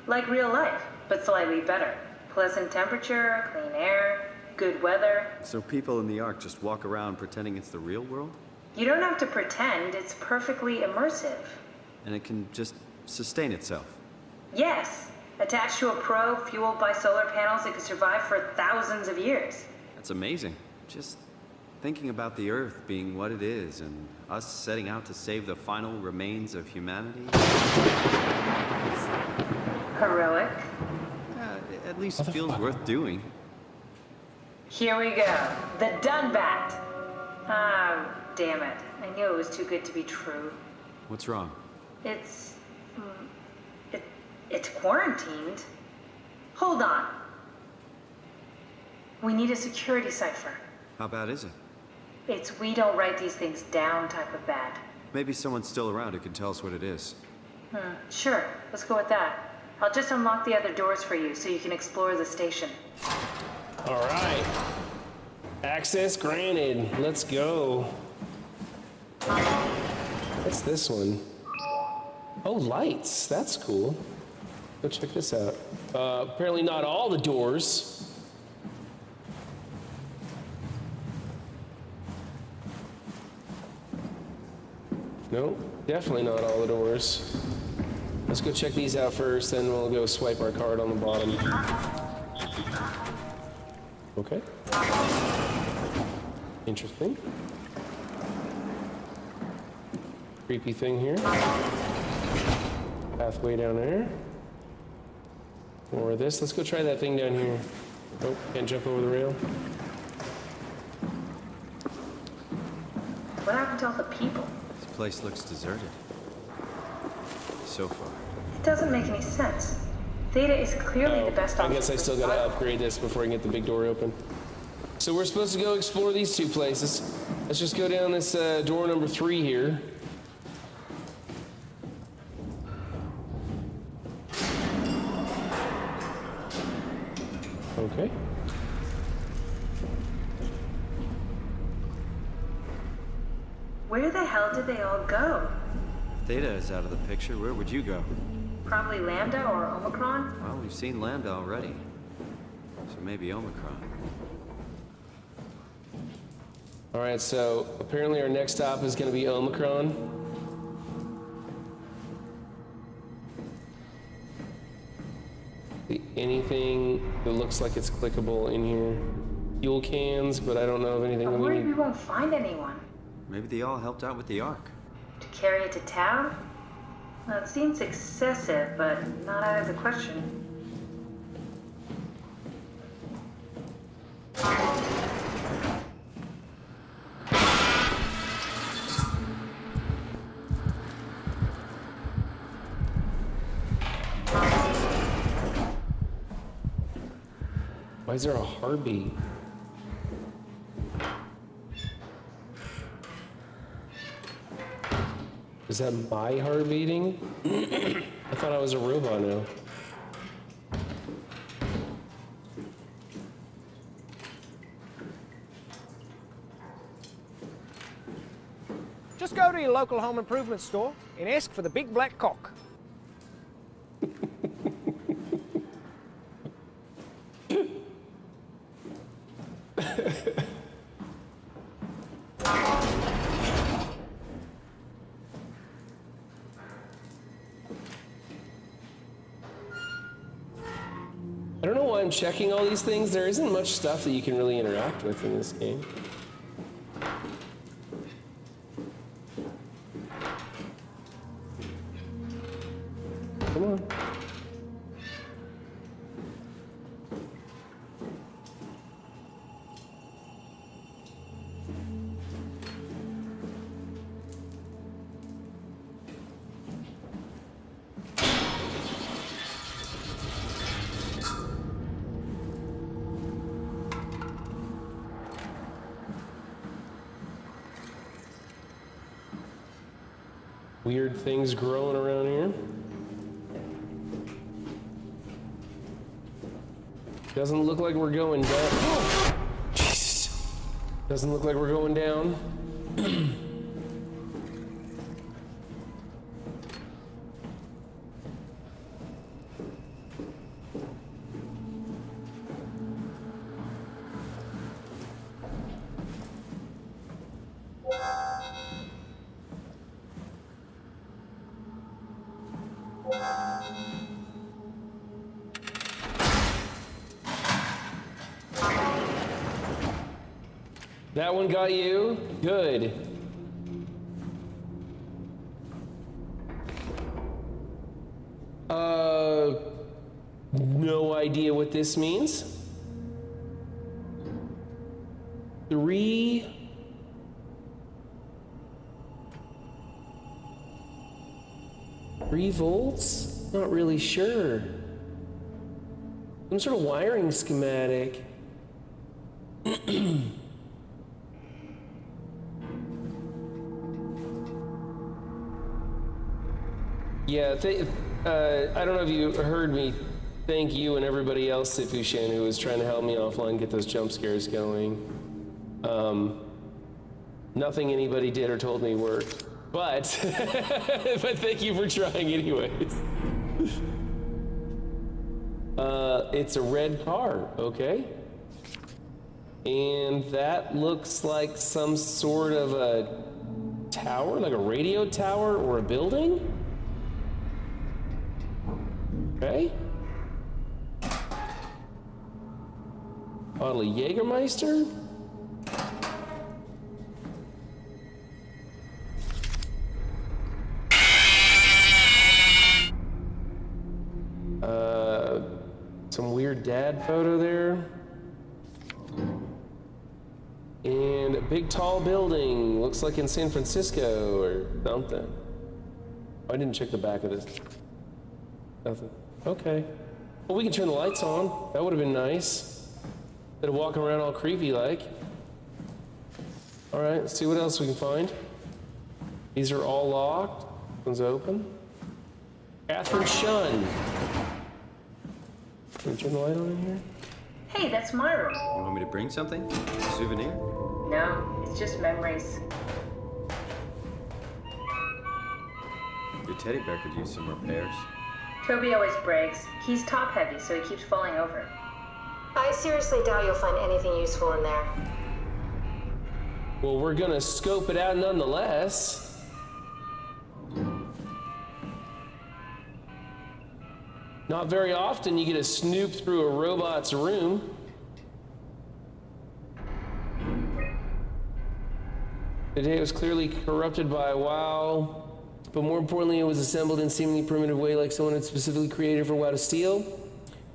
like real life, but slightly better. Pleasant temperature, clean air, good weather. So people in the Ark just walk around pretending it's the real world? You don't have to pretend, it's perfectly immersive. And it can just sustain itself? Yes. Attached to a probe fueled by solar panels, it could survive for thousands of years. That's amazing. Just thinking about the Earth being what it is and us setting out to save the final remains of humanity. Heroic. At least it feels worth doing. Here we go. The Dunbat. Ah, damn it. I knew it was too good to be true. What's wrong? It's quarantined. Hold on. We need a security cipher. How bad is it? It's we don't write these things down type of bad. Maybe someone's still around who can tell us what it is. Sure, let's go with that. I'll just unlock the other doors for you so you can explore the station. All right. Access granted. Let's go. What's this one? Oh, lights. That's cool. Go check this out. Apparently not all the doors. Nope, definitely not all the doors. Let's go check these out first, then we'll go swipe our card on the bottom. Okay. Interesting. Creepy thing here. Pathway down there. More of this. Let's go try that thing down here. Nope, can't jump over the rail. What happened to all the people? This place looks deserted. So far. It doesn't make any sense. Theta is clearly the best option. I guess I still gotta upgrade this before I can get the big door open. So we're supposed to go explore these two places. Let's just go down this door number 3 here. Okay. Where the hell did they all go? If Theta is out of the picture, where would you go? Probably Lambda or Omicron? Well, we've seen Lambda already. So maybe Omicron. All right, so apparently our next stop is gonna be Omicron. Anything that looks like it's clickable in here. Fuel cans, but I don't know of anything that I'm we worried need. we won't find anyone. Maybe they all helped out with the Ark. To carry it to town? Well, it seems excessive, but not out of the question. Why is there a heartbeat? Is that my heart beating? I thought I was a robot now. Just go to your local home improvement store and ask for the big black cock. I don't know why I'm checking all these things. There isn't much stuff that you can really interact with in this game. Come on. Weird things growing around here. Doesn't look like we're going down. Oh, Jesus. Doesn't look like we're going down. That one got you? Good. No idea what this means. 3 volts? Not really sure. Some sort of wiring schematic. Yeah, I don't know if you heard me thank you and everybody else, Sifushan, who was trying to help me offline get those jump scares going. Nothing anybody did or told me worked, but but thank you for trying anyways. It's a red car, okay. And that looks like some sort of a tower, like a radio tower or a building. Okay. Bottle of Jägermeister. Some weird dad photo there. And a big tall building, looks like in San Francisco or something. I didn't check the back of this. Nothing. Okay. Well, we can turn the lights on. That would have been nice. Instead of walking around all creepy like. All right, let's see what else we can find. These are all locked. One's open. Catherine Shun. Can we turn the light on in here? Hey, that's my room. You want me to bring something? A souvenir? No, it's just memories. Your teddy bear could use some repairs. Toby always breaks. He's top heavy, so he keeps falling over. I seriously doubt you'll find anything useful in there. Well, we're gonna scope it out nonetheless. Not very often you get to snoop through a robot's room. Today it was clearly corrupted by WoW, but more importantly, it was assembled in a seemingly primitive way, like someone had specifically created for WoW to steal.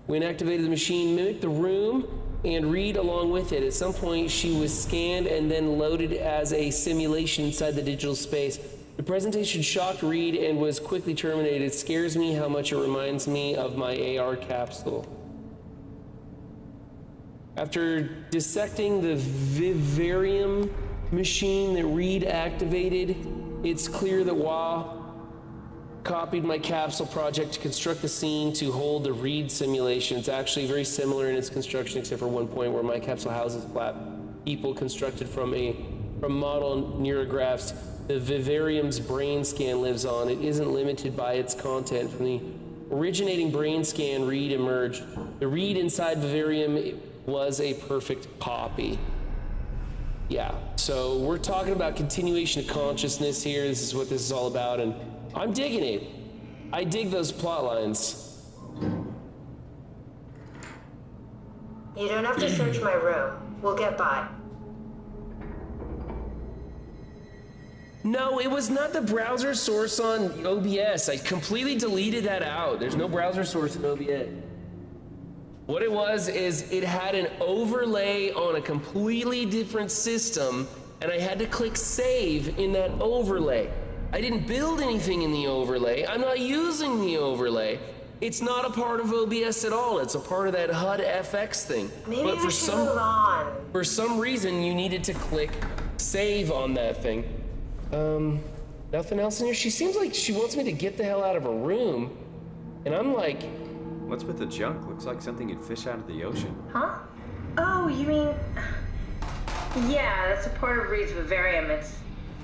When activated, the machine mimicked the room and Reed along with it. At some point, she was scanned and then loaded as a simulation inside the digital space. The presentation shocked Reed and was quickly terminated. It scares me how much it reminds me of my AR capsule. After dissecting the vivarium machine that Reed activated, it's clear that WoW copied my capsule project to construct the scene to hold the Reed simulation. It's actually very similar in its construction, except for one point where my capsule houses flat people constructed from model neurographs. The vivarium's brain scan lives on. It isn't limited by its content. From the originating brain scan, Reed emerged. The Reed inside vivarium was a perfect copy. Yeah, so we're talking about continuation of consciousness here. This is what this is all about, and I'm digging it. I dig those plot lines. You don't have to search my room. We'll get by. No, it was not the browser source on OBS. I completely deleted that out. There's no browser source in OBS. What it was is it had an overlay on a completely different system, and I had to click save in that overlay. I didn't build anything in the overlay. I'm not using the overlay. It's not a part of OBS at all. It's a part of that HUD FX thing. Maybe but for move on. For some reason, you needed to click save on that thing. Nothing else in here? She seems like she wants me to get the hell out of her room. And I'm like... What's with the junk? Looks like something you'd fish out of the ocean. Huh? Oh, you mean... Yeah, that's a part of Reed's vivarium.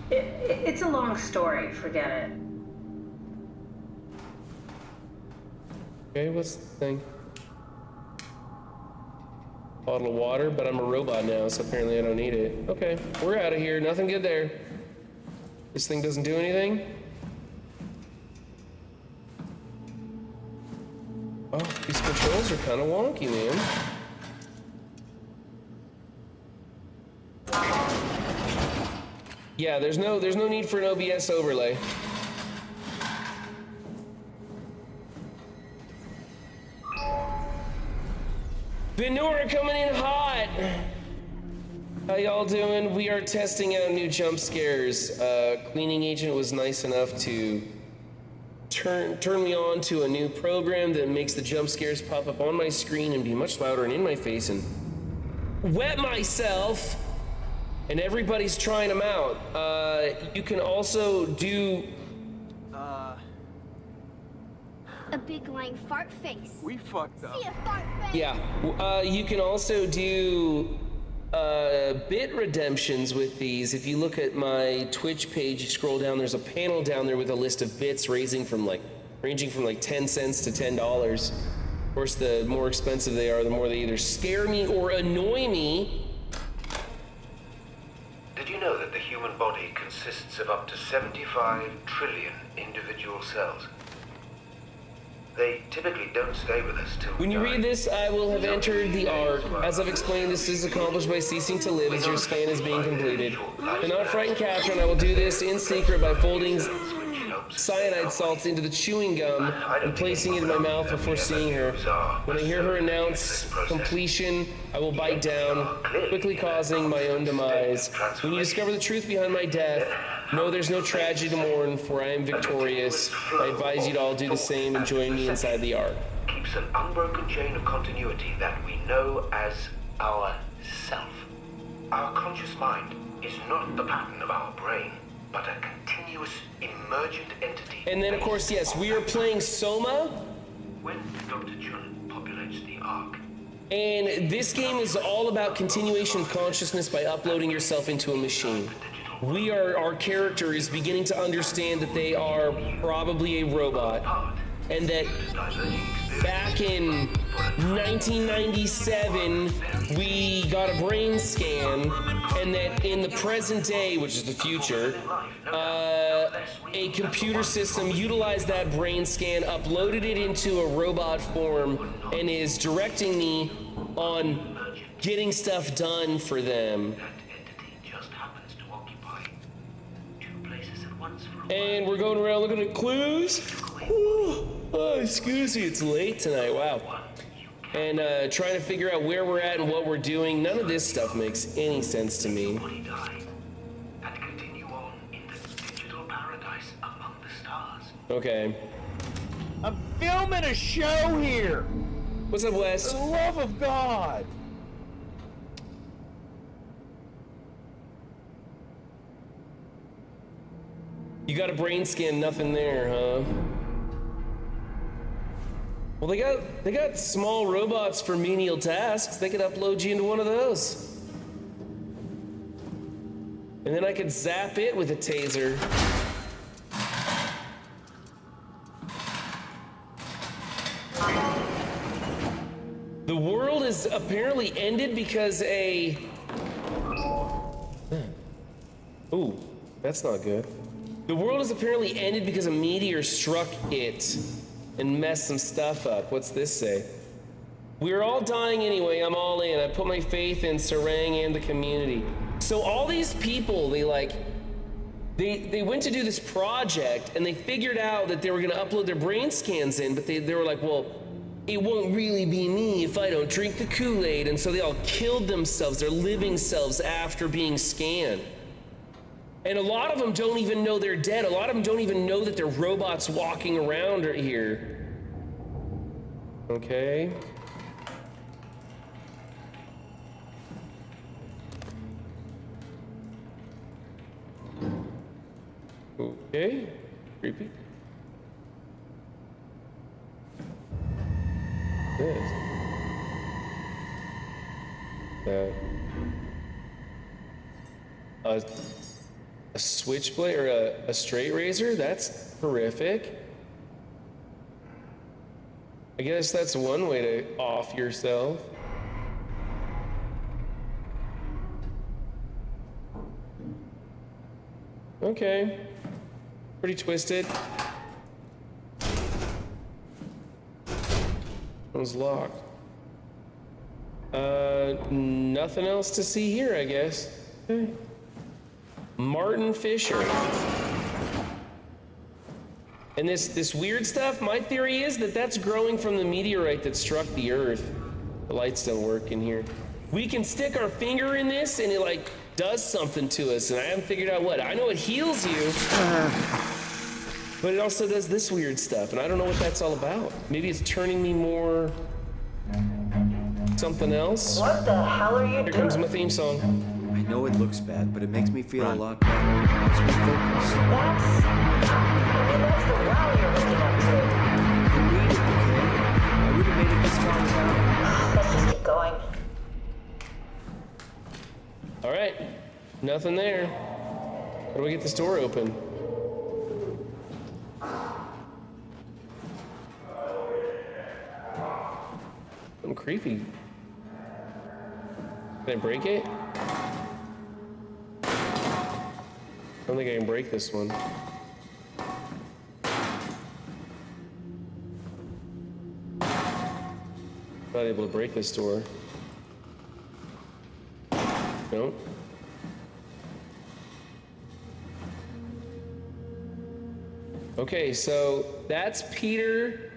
It's a long story. Forget it. Okay, what's the thing? Bottle of water, but I'm a robot now, so apparently I don't need it. Okay, we're out of here. Nothing good there. This thing doesn't do anything? Oh, these controls are kind of wonky, man. Yeah, there's no need for an OBS overlay. Benura coming in hot. How y'all doing? We are testing out new jump scares. Cleaning Agent was nice enough to turn me on to a new program that makes the jump scares pop up on my screen and be much louder and in my face and wet myself. And everybody's trying them out. You can also do a big lying fart face. We fucked up. See a fart face. Yeah, you can also do bit redemptions with these. If you look at my Twitch page, you scroll down, there's a panel down there with a list of bits ranging from like 10 cents to $10. Of course, the more expensive they are, the more they either scare me or annoy me. Did you know that the human body consists of up to 75 trillion individual cells? They typically don't stay with us till When you read this, I will have entered the arc. As I've explained, this is accomplished by ceasing to live as your scan is being completed. Do not frighten Catherine. I will do this in secret by folding cyanide salts into the chewing gum and placing it in my mouth before seeing her. When I hear her announce completion, I will bite down, quickly causing my own demise. When you discover the truth behind my death, know there's no tragedy to mourn, for I am victorious. I advise you to all do the same and join me inside the ark. Keeps an unbroken chain of continuity that we know as our self. Our conscious mind is not the pattern of our brain, but a continuous emergent entity. And then, of course, yes, we are playing Soma. When Dr. Chun populates the ark, and this game is all about continuation of consciousness by uploading yourself into a machine. Our character is beginning to understand that they are probably a robot, and that back in 1997, we got a brain scan, and that in the present day, which is the future, a computer system utilized that brain scan, uploaded it into a robot form, and is directing me on getting stuff done for them. And we're going around looking at clues. Oh, excuse me, it's late tonight, wow. And trying to figure out where we're at and what we're doing. None of this stuff makes any sense to me. Okay. I'm filming a show here. What's up, Wes? For the love of God. You got a brain scan, nothing there, huh? Well, they got small robots for menial tasks. They could upload you into one of those. And then I could zap it with a taser. The world is apparently ended because Ooh, that's not good. The world is apparently ended because a meteor struck it and messed some stuff up. What's this say? We're all dying anyway. I'm all in. I put my faith in Sarang and the community. So all these people, they went to do this project and they figured out that they were going to upload their brain scans in, but they were like, well, it won't really be me if I don't drink the Kool-Aid. And so they all killed themselves, their living selves, after being scanned. And a lot of them don't even know they're dead. A lot of them don't even know that they're robots walking around here. Okay. Okay. Creepy. This. A switchblade or a straight razor? That's horrific. I guess that's one way to off yourself. Okay. Pretty twisted. It was locked. Nothing else to see here, I guess. Okay. Martin Fisher. And this weird stuff, my theory is that that's growing from the meteorite that struck the Earth. The lights don't work in here. We can stick our finger in this and it like does something to us, and I haven't figured out what. I know it heals you, but it also does this weird stuff, and I don't know what that's all about. Maybe it's turning me more something else. What the hell are you doing? Here comes my theme song. I know it looks bad, but it makes me feel a lot better. It helps me focus. That's the wow you're looking up to. I need it, okay? I would have made it this far without it. Let's just keep going. All right, nothing there. How do we get this door open? I'm creepy. Can I break it? I don't think I can break this one. Not able to break this door. No. Okay, so that's Peter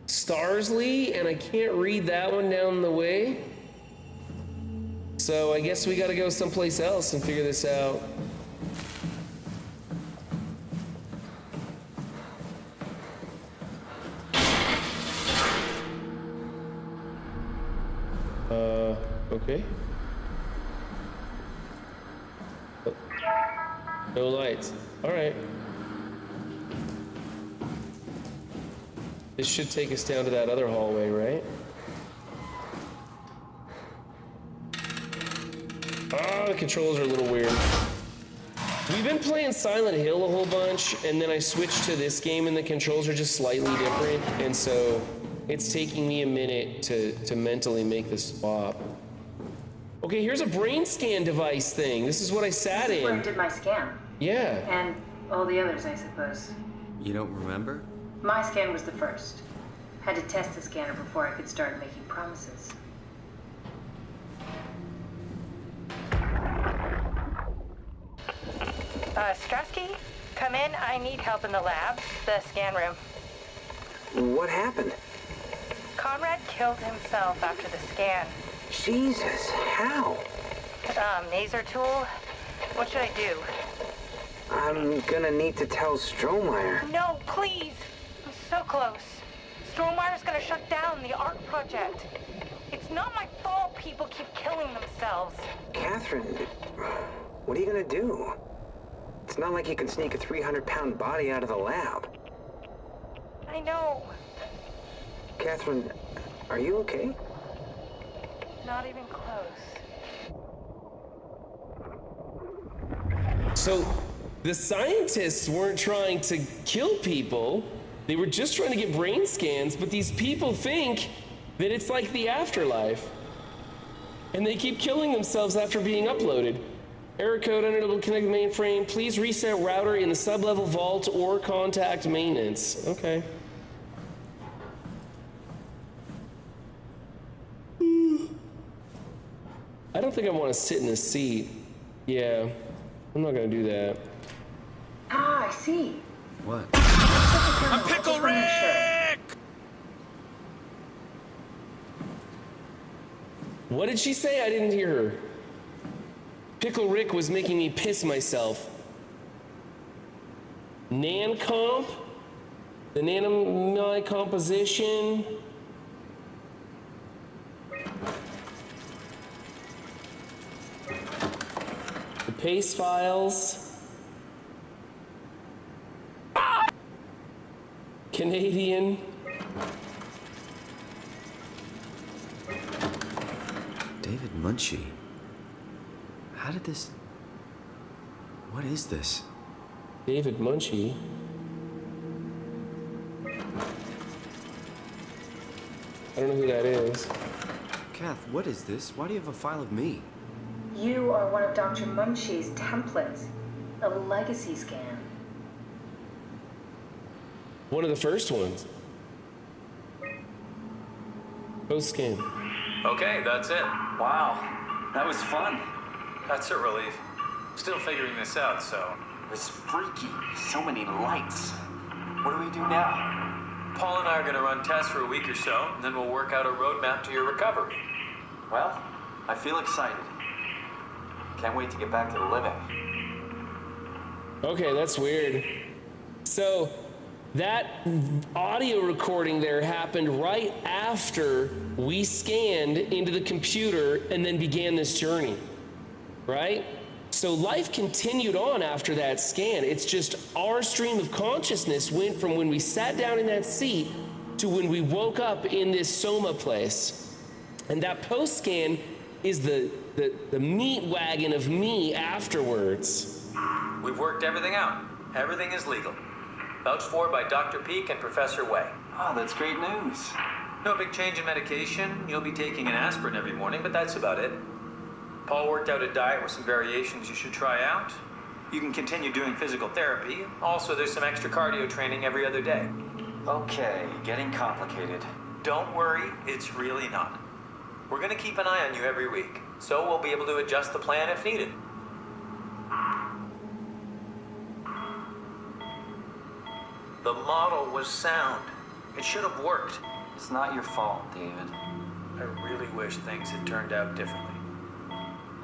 Starsley, and I can't read that one down the way. So I guess we gotta go someplace else and figure this out. Okay. No lights. All right. This should take us down to that other hallway, right? Oh, the controls are a little weird. We've been playing Silent Hill a whole bunch, and then I switched to this game, and the controls are just slightly different, and so it's taking me a minute to mentally make this swap. Okay, here's a brain scan device thing. This is what I sat in. Where I did my scan. Yeah. And all the others, I suppose. You don't remember? My scan was the first. Had to test the scanner before I could start making promises. Strasky, come in. I need help in the lab, the scan room. What happened? Conrad killed himself after the scan. Jesus, how? Maser tool. What should I do? I'm gonna need to tell Strohmeyer. No, please. I'm so close. Strohmeyer's gonna shut down the ARC project. It's not my fault people keep killing themselves. Catherine, what are you gonna do? It's not like you can sneak a 300-pound body out of the lab. I know. Catherine, are you okay? Not even close. So the scientists weren't trying to kill people. They were just trying to get brain scans, but these people think that it's like the afterlife. And they keep killing themselves after being uploaded. Error code unable to connect the mainframe. Please reset router in the sub-level vault or contact maintenance. Okay. I don't think I want to sit in this seat. Yeah, I'm not gonna do that. Ah, I see. What? I'm Pickle Rick! What did she say? I didn't hear her. Pickle Rick was making me piss myself. Nancomp? The Nanami composition? The paste files? Canadian? David Munshi. How did this... What is this? David Munshi? I don't know who that is. Kath, what is this? Why do you have a file of me? You are one of Dr. Munshi's templates. A legacy scan. One of the first ones. Post scan. Okay, that's it. Wow, that was fun. That's a relief. Still figuring this out, so... It's freaky. So many lights. What do we do now? Paul and I are gonna run tests for a week or so, and then we'll work out a roadmap to your recovery. Well, I feel excited. Can't wait to get back to the living. Okay, that's weird. So, that audio recording there happened right after we scanned into the computer and then began this journey, right? So life continued on after that scan. It's just our stream of consciousness went from when we sat down in that seat to when we woke up in this Soma place. And that post-scan is the meat wagon of me afterwards. We've worked everything out. Everything is legal. Vouched for by Dr. Peak and Professor Way. Oh, that's great news. No big change in medication. You'll be taking an aspirin every morning, but that's about it. Paul worked out a diet with some variations you should try out. You can continue doing physical therapy. Also, there's some extra cardio training every other day. Okay, getting complicated. Don't worry, it's really not. We're gonna keep an eye on you every week, so we'll be able to adjust the plan if needed. The model was sound. It should have worked. It's not your fault, David. I really wish things had turned out differently.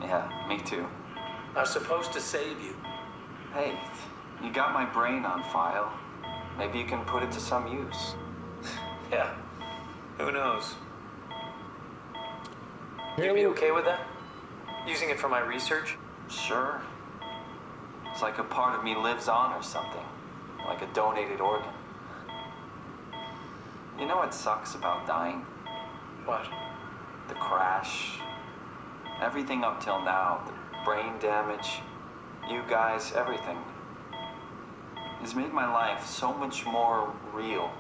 Yeah, me too. I was supposed to save you. Hey, you got my brain on file. Maybe you can put it to some use. Yeah, who knows? You be okay with that? Using it for my research? Sure. It's like a part of me lives on or something. Like a donated organ. You know what sucks about dying? What? The crash. Everything up till now. The brain damage. You guys, everything. Has made my life so much more real.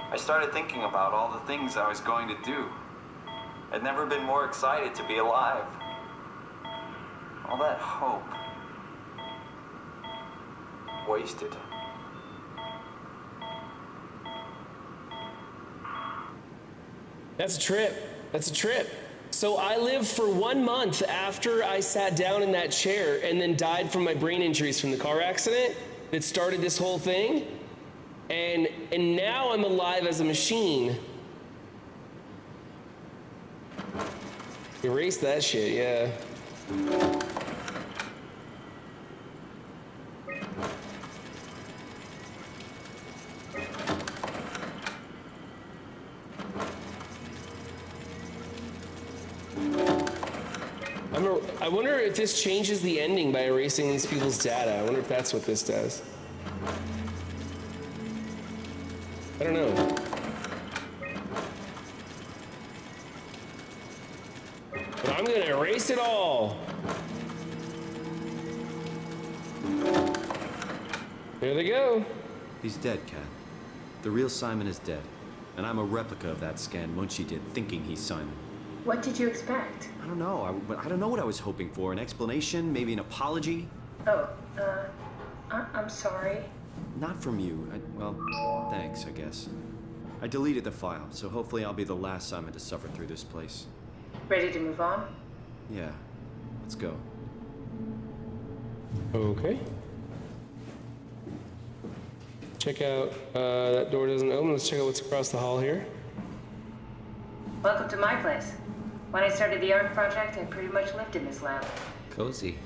I started thinking about all the things I was going to do. I'd never been more excited to be alive. All that hope. Wasted. That's a trip. That's a trip. So I lived for 1 month after I sat down in that chair and then died from my brain injuries from the car accident that started this whole thing. And now I'm alive as a machine. Erase that shit, yeah. I wonder if this changes the ending by erasing these people's data. I wonder if that's what this does. I don't know. But I'm gonna erase it all. There they go. He's dead, Kat. The real Simon is dead. And I'm a replica of that scan Munchie did, thinking he's Simon. What did you expect? I don't know. I don't know what I was hoping for. An explanation, maybe an apology? Oh, I'm sorry. Not from you. Well, thanks, I guess. I deleted the file, so hopefully I'll be the last Simon to suffer through this place. Ready to move on? Yeah. Let's go. Okay. Check out, that door doesn't open. Let's check out what's across the hall here. Welcome to my place. When I started the art project, I pretty much lived in this lab. Cozy.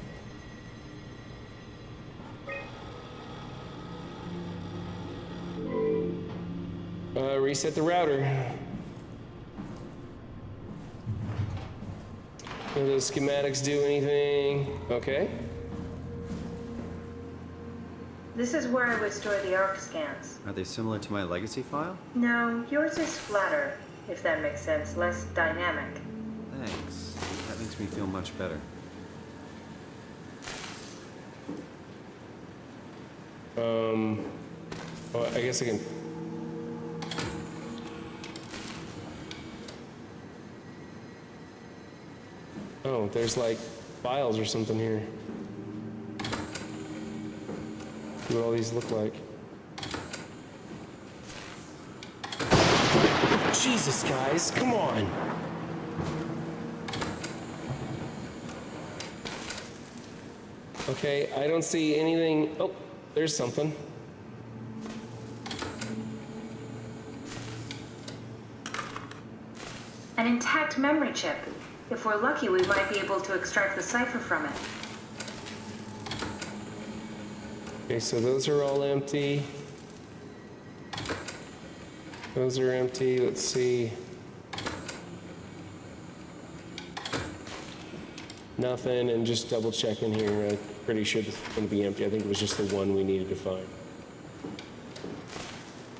Reset the router. Do those schematics do anything? Okay. This is where I would store the ARC scans. Are they similar to my legacy file? No, yours is flatter, if that makes sense, less dynamic. Thanks. That makes me feel much better. Oh, I guess I can. Oh, there's like files or something here. What all these look like. Jesus, guys, come on. Okay, I don't see anything. Oh, there's something. An intact memory chip. If we're lucky, we might be able to extract the cipher from it. Okay, so those are all empty. Those are empty. Let's see. Nothing, and just double checking here. I'm pretty sure this is going to be empty. I think it was just the one we needed to find.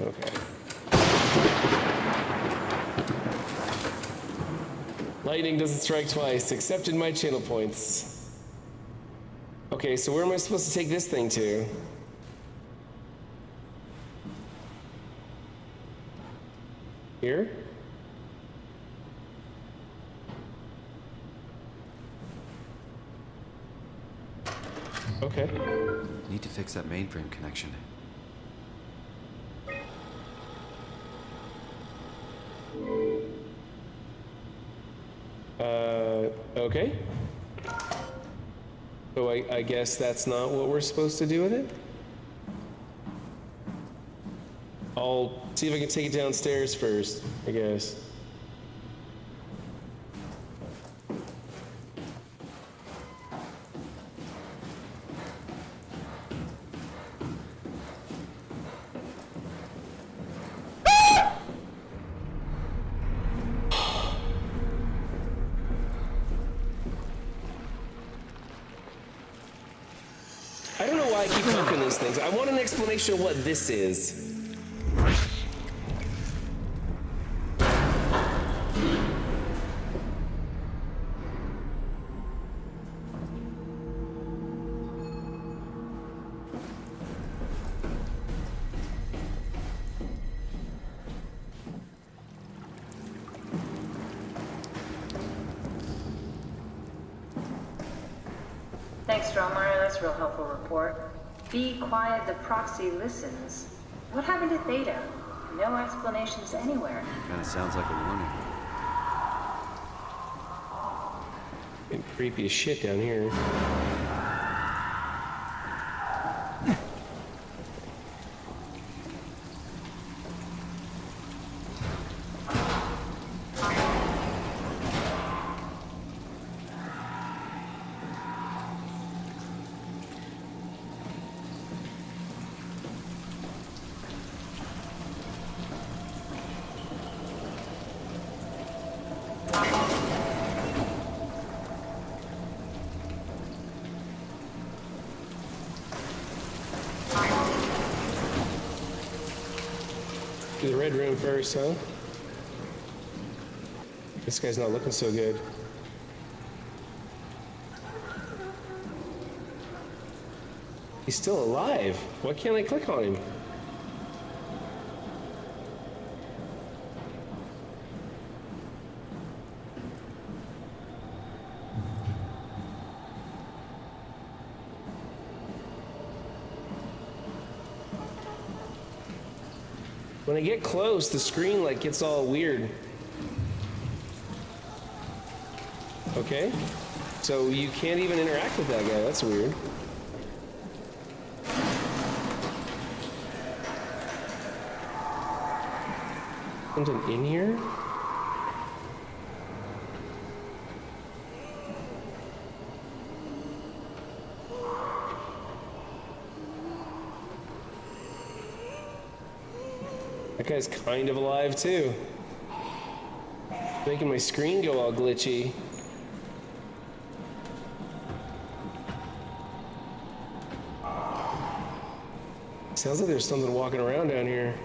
Okay. Lightning doesn't strike twice. Accepted my channel points. Okay, so where am I supposed to take this thing to? Here? Okay. Need to fix that mainframe connection. Okay. So I guess that's not what we're supposed to do with it? I'll see if I can take it downstairs first, I guess. I don't know why I keep poking these things. I want an explanation of what this is. Thanks, Strohmeyer. That's a real helpful report. Be quiet, the proxy listens. What happened to Theta? No explanations anywhere. Kinda sounds like a warning. Getting creepy as shit down here. Do the red room first, huh? This guy's not looking so good. He's still alive. Why can't I click on him? When I get close, the screen like gets all weird. Okay, so you can't even interact with that guy. That's weird. Something in here? That guy's kind of alive too. Making my screen go all glitchy. Sounds like there's something walking around down here.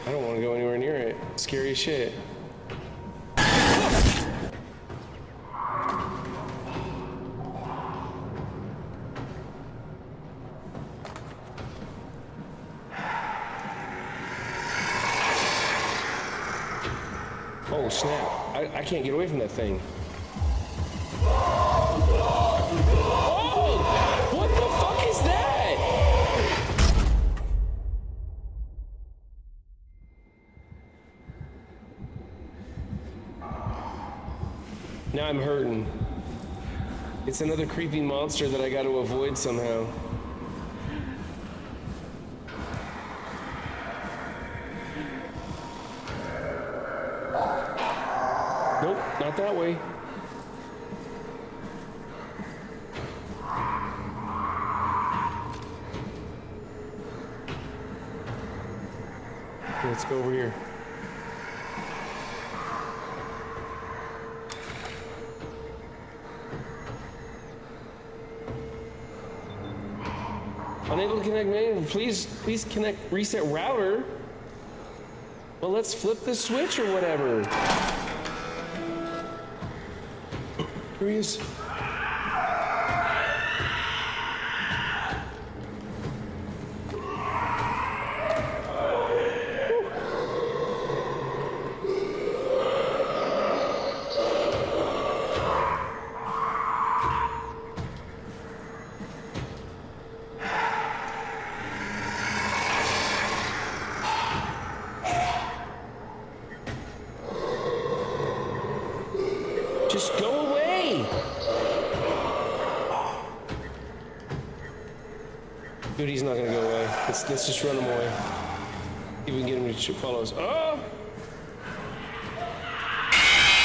I don't want to go anywhere near it. Scary as shit. Oh snap, I can't get away from that thing. Oh! What the fuck is that? I'm hurting. It's another creepy monster that I got to avoid somehow. Nope, not that way. Let's go over here. Unable to connect main. Please connect reset router. Well, let's flip the switch or whatever. Here he is. Just go away! Dude, he's not gonna go away. Let's just run him away. See if we can get him to follow us. Oh!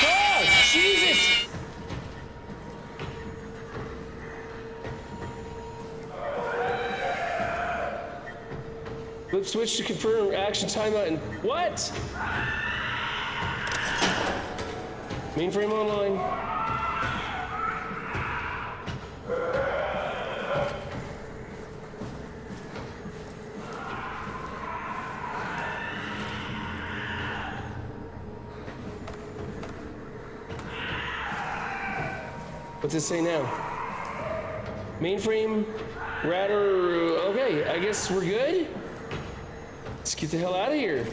Oh, Jesus! Flip switch to confirm action timeout and what? Mainframe online. What's it say now? Mainframe, router, okay, I guess we're good. Let's get the hell out of here.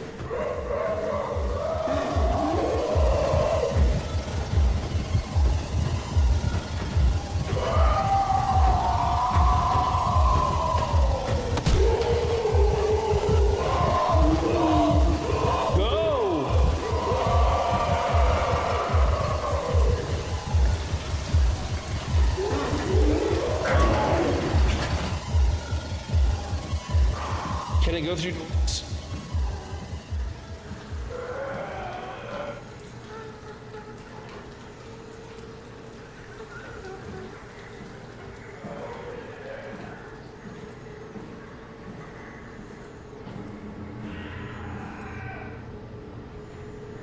Can I go through doors?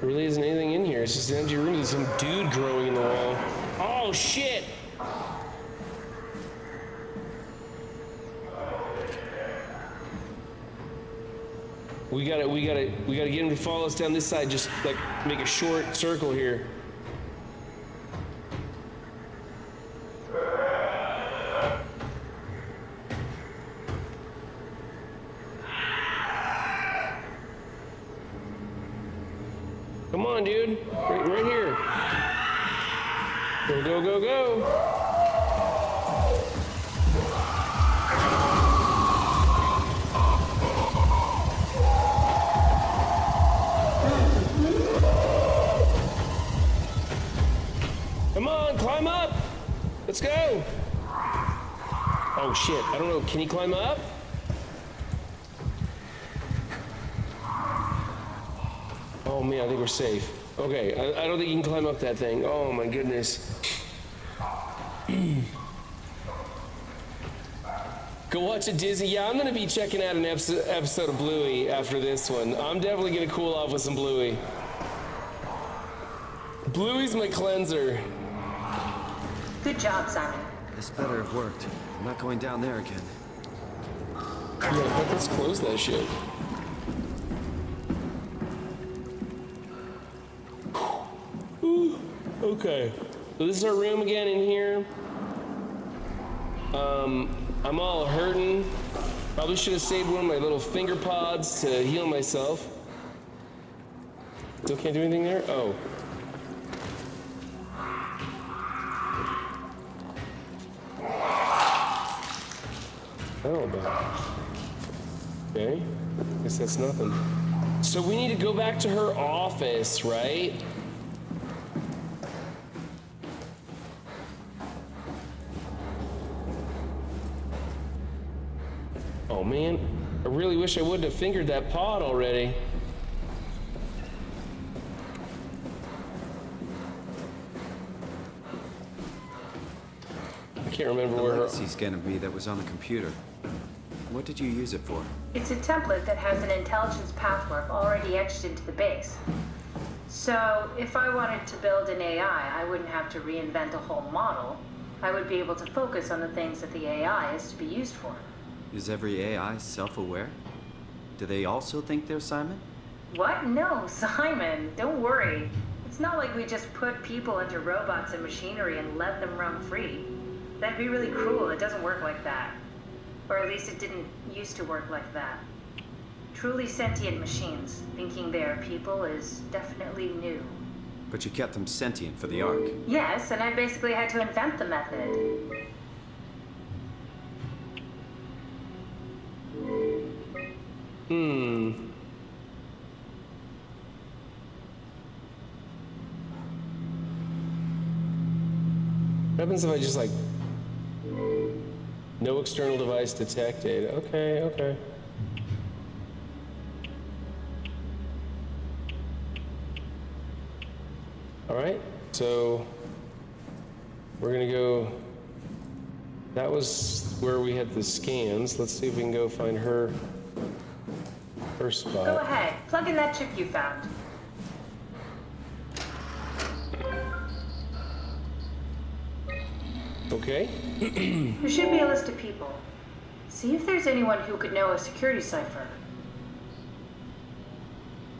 There really isn't anything in here. It's just an empty room with some dude growing in the wall. Oh shit! We gotta get him to follow us down this side. Just like make a short circle here. Come on, dude. Right here. Go, go, go, go. Come on, climb up. Let's go. Oh shit, I don't know. Can he climb up? Oh man, I think we're safe. Okay, I don't think you can climb up that thing. Oh my goodness. Go watch a Disney. Yeah, I'm gonna be checking out an episode of Bluey after this one. I'm definitely gonna cool off with some Bluey. Bluey's my cleanser. Good job, Simon. This better have worked. I'm not going down there again. Yeah, let's close that shit. Okay, so this is our room again in here. I'm all hurting. Probably should have saved one of my little finger pods to heal myself. Still can't do anything there? Oh. Oh, but okay. Guess that's nothing. So we need to go back to her office, right? Oh man, I really wish I wouldn't have fingered that pod already. I can't remember The where her... legacy scan of me that was on the computer. What did you use it for? It's a template that has an intelligence pathwork already etched into the base. So, if I wanted to build an AI, I wouldn't have to reinvent a whole model. I would be able to focus on the things that the AI is to be used for. Is every AI self-aware? Do they also think they're Simon? What? No, Simon, don't worry. It's not like we just put people into robots and machinery and let them roam free. That'd be really cruel. It doesn't work like that. Or at least it didn't used to work like that. Truly sentient machines, thinking they are people is definitely new. But you kept them sentient for the Ark. Yes, and I basically had to invent the method. What happens if I just like... No external device detected. Okay, okay. All right, so we're gonna go, that was where we had the scans. Let's see if we can go find her spot. Go ahead, plug in that chip you found. Okay. There should be a list of people. See if there's anyone who could know a security cipher.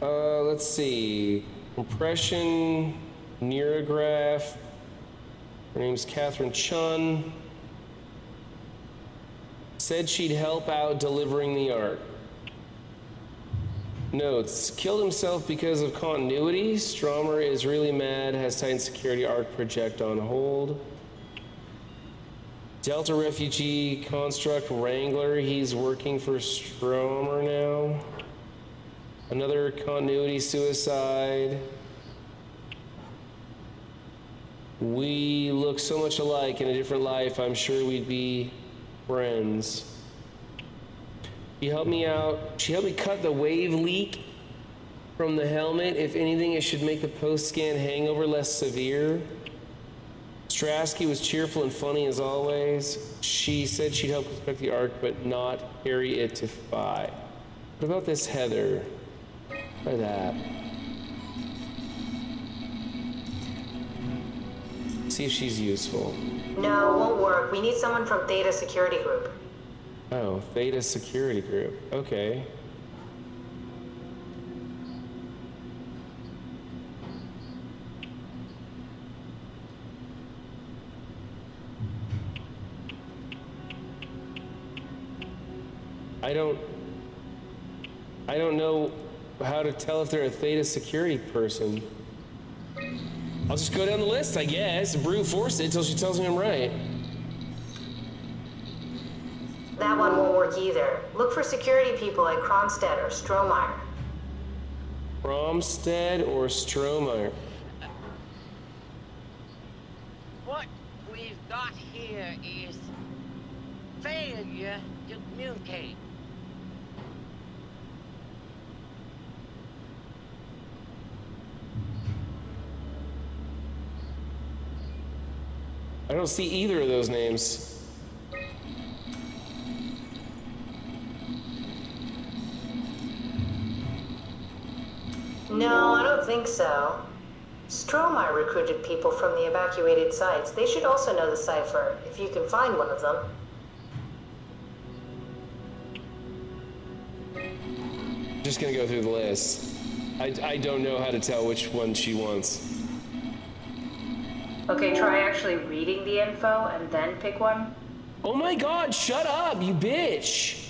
Let's see. Impression, neurograph. Her name's Catherine Chun. Said she'd help out delivering the Ark. Notes, killed himself because of continuity. Stromer is really mad, has Titan Security Ark project on hold. Delta refugee construct wrangler, he's working for Stromer now. Another continuity suicide. We look so much alike in a different life, I'm sure we'd be friends. She helped me out. She helped me cut the wave leak from the helmet. If anything, it should make the post-scan hangover less severe. Strasky was cheerful and funny as always. She said she'd help inspect the Ark, but not carry it to Phi. What about this Heather? Try that. See if she's useful. No, won't work. We need someone from Theta Security Group. Oh, Theta Security Group. Okay. I don't know how to tell if they're a Theta Security person. I'll just go down the list, I guess. Brute force it till she tells me I'm right. That one won't work either. Look for security people like Kronstedt or Strohmeyer. Kromstead or Strohmeyer? What we've got here is failure to communicate. I don't see either of those names. No, I don't think so. Strohmeyer recruited people from the evacuated sites. They should also know the cipher, if you can find one of them. Just gonna go through the list. I don't know how to tell which one she wants. Okay, try actually reading the info and then pick one. Oh my god, shut up, you bitch!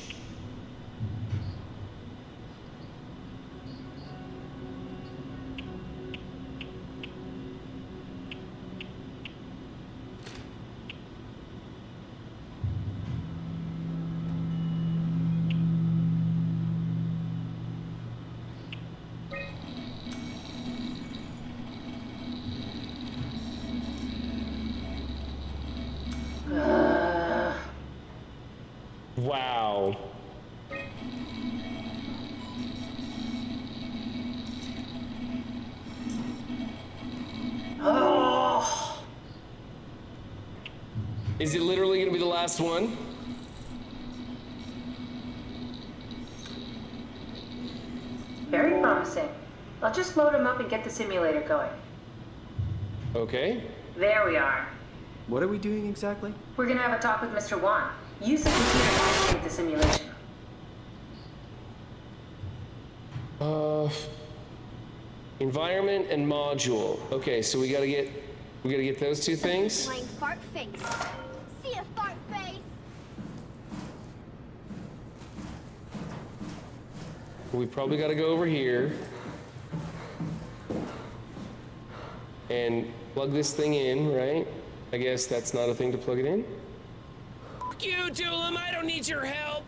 Wow. Oh. Is it literally gonna be the last one? Very promising. I'll just load him up and get the simulator going. Okay. There we are. What are we doing exactly? We're gonna have a talk with Mr. Wan. Use the computer to activate the simulation. Environment and module. Okay, so we gotta get those two things. Blank fart face. See a fart face. We probably gotta go over here and plug this thing in, right? I guess that's not a thing to plug it in. Fuck you, Doolum. I don't need your help.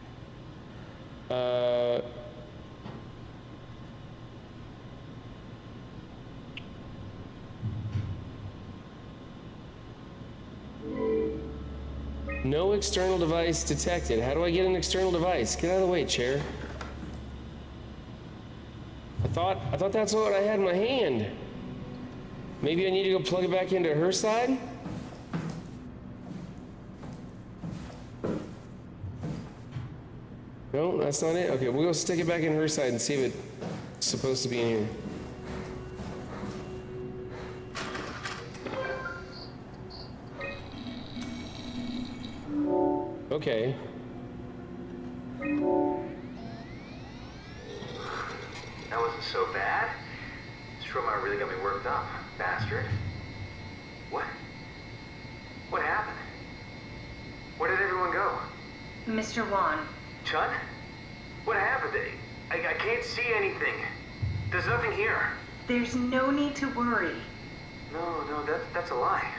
No external device detected. How do I get an external device? Get out of the way, chair. I thought that's what I had in my hand. Maybe I need to go plug it back into her side? No, that's not it? Okay, we'll go stick it back in her side and see if it's supposed to be in here. Okay. That wasn't so bad. Stromeyer really got me worked up, bastard. What? What happened? Where did everyone go? Mr. Wan. Chun? What happened? I can't see anything. There's nothing here. There's no need to worry. No, that's a lie.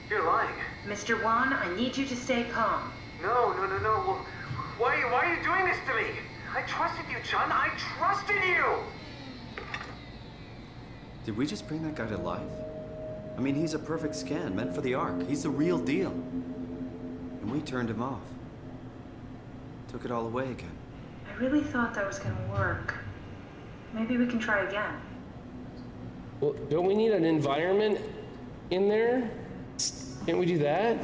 You're lying. Mr. Wan, I need you to stay calm. No. Well, why are you doing this to me? I trusted you, Chun. I trusted you! Did we just bring that guy to life? I mean, he's a perfect scan, meant for the Ark. He's the real deal. And we turned him off. Took it all away again. I really thought that was gonna work. Maybe we can try again. Well, don't we need an environment in there? Can't we do that?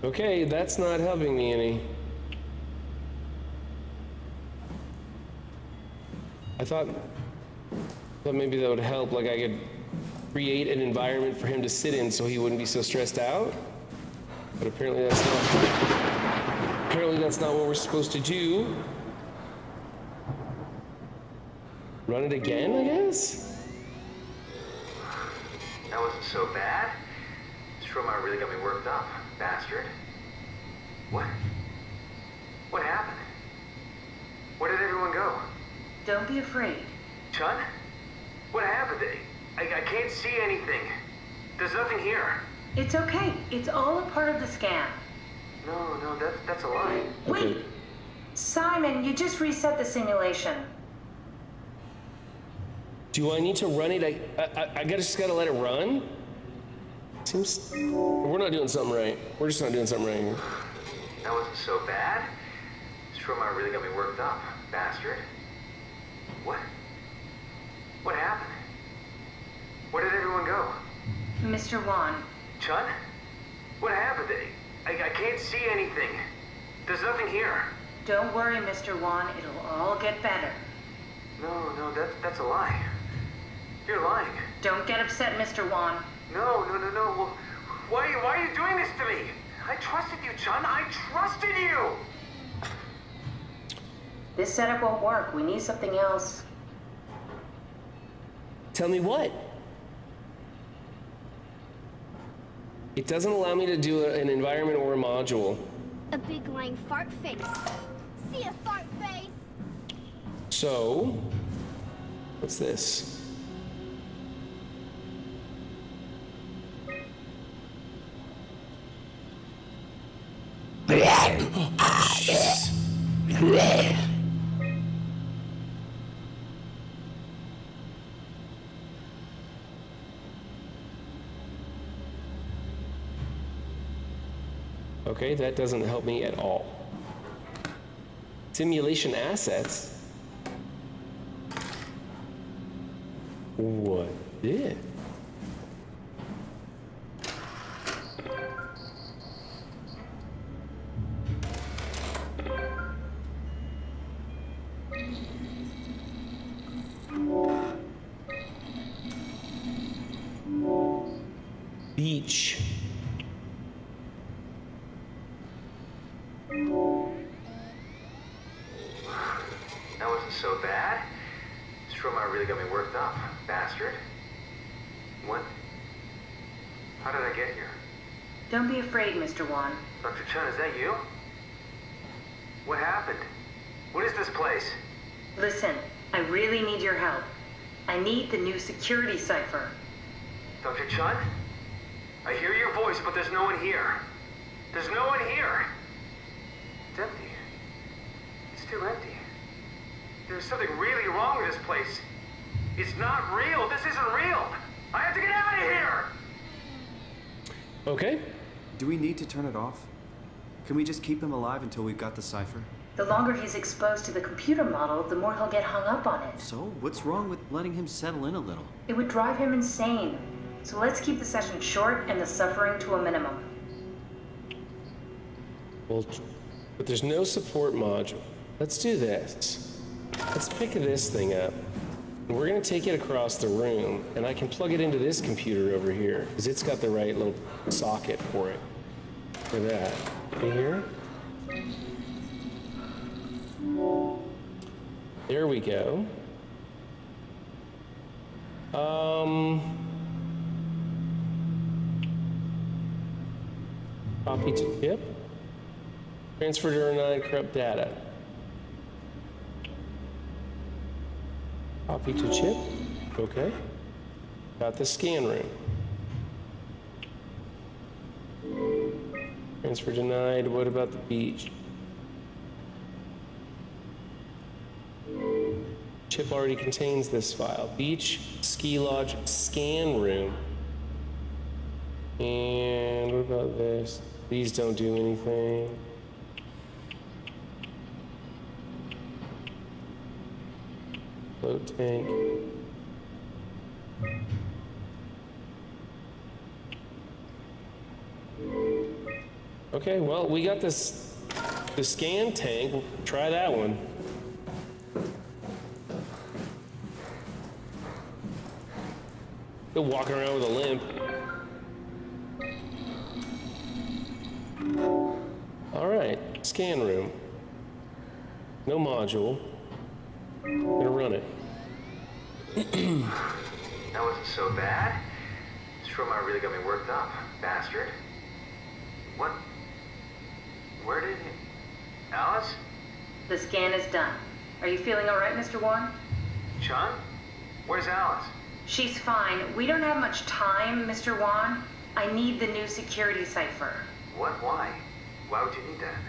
Okay, that's not helping me any. I thought maybe that would help, like I could create an environment for him to sit in so he wouldn't be so stressed out. But apparently that's not what we're supposed to do. Run it again, I guess? That wasn't so bad. Stromeyer really got me worked up, bastard. What happened? Where did everyone go? Don't be afraid. Chun? What happened? I can't see anything. There's nothing here. It's okay. It's all a part of the scan. No, that's a lie. Wait! Simon, you just reset the simulation. Do I need to run it? I just gotta let it run? Seems we're not doing something right. We're just not doing something right here. That wasn't so bad. Stromeyer really got me worked up, bastard. What happened? Where did everyone go? Mr. Wan. Chun? What happened? I can't see anything. There's nothing here. Don't worry, Mr. Wan. It'll all get better. No, that's a lie. You're lying. Don't get upset, Mr. Wan. No. Well, why are you doing this to me? I trusted you, Chun. I trusted you! This setup won't work. We need something else. Tell me what? It doesn't allow me to do an environment or a module. A big lying fart face. See a fart face? So, what's this? Okay, that doesn't help me at all. Simulation assets? What did? Beach. That wasn't so bad. Stromeyer really got me worked up, bastard. What? How did I get here? Don't be afraid, Mr. Wan. Dr. Chun, is that you? What happened? What is this place? Listen, I really need your help. I need the new security cipher. Dr. Chun? I hear your voice, but there's no one here. There's no one here. It's empty. It's too empty. There's something really wrong with this place. It's not real. This isn't real. I have to get out of here! Okay. Do we need to turn it off? Can we just keep him alive until we've got the cipher? The longer he's exposed to the computer model, the more he'll get hung up on it. So, what's wrong with letting him settle in a little? It would drive him insane. So let's keep the session short and the suffering to a minimum. Well, but there's no support module. Let's do this. Let's pick this thing up. We're gonna take it across the room, and I can plug it into this computer over here, because it's got the right little socket for it. For that. Right here. There we go. Copy to chip. Transfer to denied corrupt data. Copy to chip. Okay. Got the scan room. Transfer denied. What about the beach? Chip already contains this file. Beach, ski lodge, scan room. And what about this? These don't do anything. Float tank. Okay, well, we got the scan tank. We'll try that one. Still walking around with a limp. All right, scan room. No module. Gonna run it. That wasn't so bad. Stromeyer really got me worked up, bastard. What? Where did he... Alice? The scan is done. Are you feeling all right, Mr. Wan? Chun? Where's Alice? She's fine. We don't have much time, Mr. Wan. I need the new security cipher. What? Why? Why would you need that?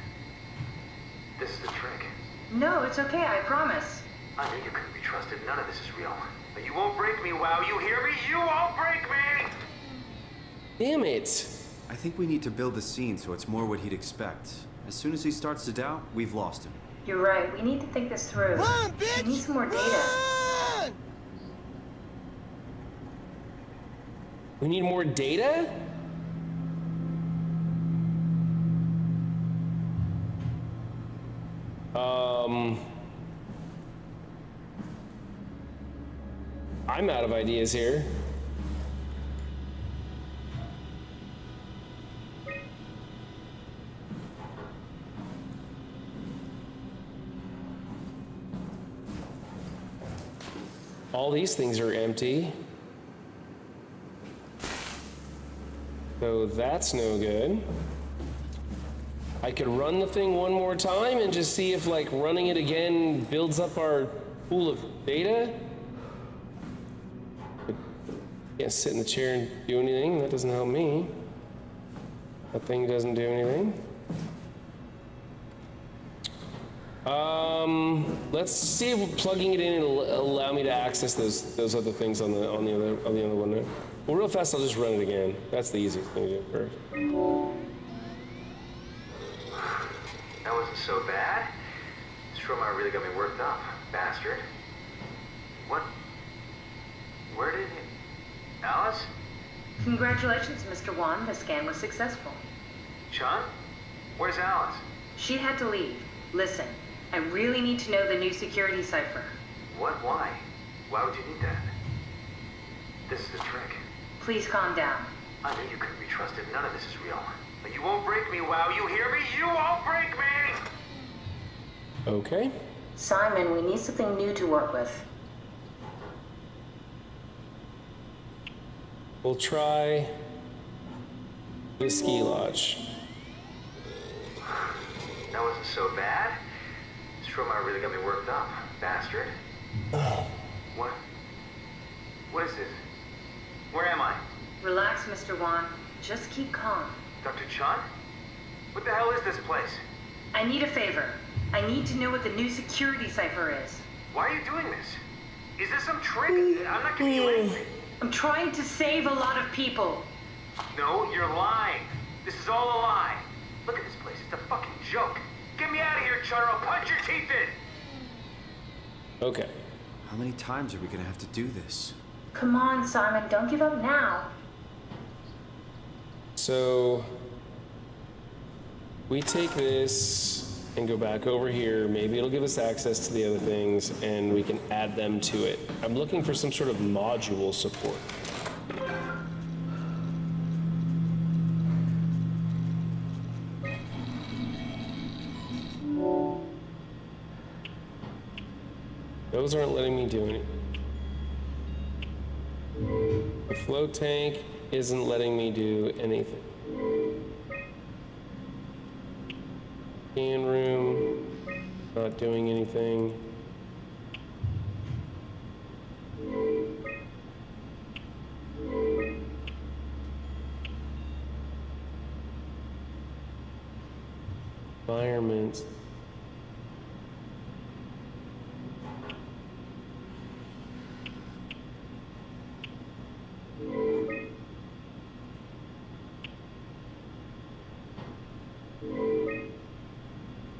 This is the trick. No, it's okay, I promise. I knew you couldn't be trusted. None of this is real. But you won't break me, WoW. You hear me? You won't break me! Damn it. I think we need to build the scene so it's more what he'd expect. As soon as he starts to doubt, we've lost him. You're right. We need to think this through. Run, bitch! We need some more data. Run! We need more data? I'm out of ideas here. All these things are empty. So that's no good. I could run the thing one more time and just see if like running it again builds up our pool of data. Can't sit in the chair and do anything. That doesn't help me. That thing doesn't do anything. Let's see if plugging it in will allow me to access those other things on the other one there. Well, real fast, I'll just run it again. That's the easiest thing to do first. That wasn't so bad. Strohmeyer really got me worked up, bastard. What? Where did he... Alice? Congratulations, Mr. Wan. The scan was successful. Chun? Where's Alice? She had to leave. Listen, I really need to know the new security cipher. What? Why? Why would you need that? This is the trick. Please calm down. I knew you couldn't be trusted. None of this is real. But you won't break me, WoW. You hear me? You won't break me! Okay. Simon, we need something new to work with. We'll try Whiskey Lodge. That wasn't so bad. Strohmeyer really got me worked up, bastard. What? What is this? Where am I? Relax, Mr. Wan. Just keep calm. Dr. Chun? What the hell is this place? I need a favor. I need to know what the new security cipher is. Why are you doing this? Is this some trick? I'm not giving you anything. I'm trying to save a lot of people. No, you're lying. This is all a lie. Look at this place. It's a fucking joke. Get me out of here, Chun, or I'll punch your teeth in. Okay. How many times are we gonna have to do this? Come on, Simon. Don't give up now. So we take this and go back over here. Maybe it'll give us access to the other things and we can add them to it. I'm looking for some sort of module support. Those aren't letting me do anything. The float tank isn't letting me do anything. Scan room, not doing anything. Environments.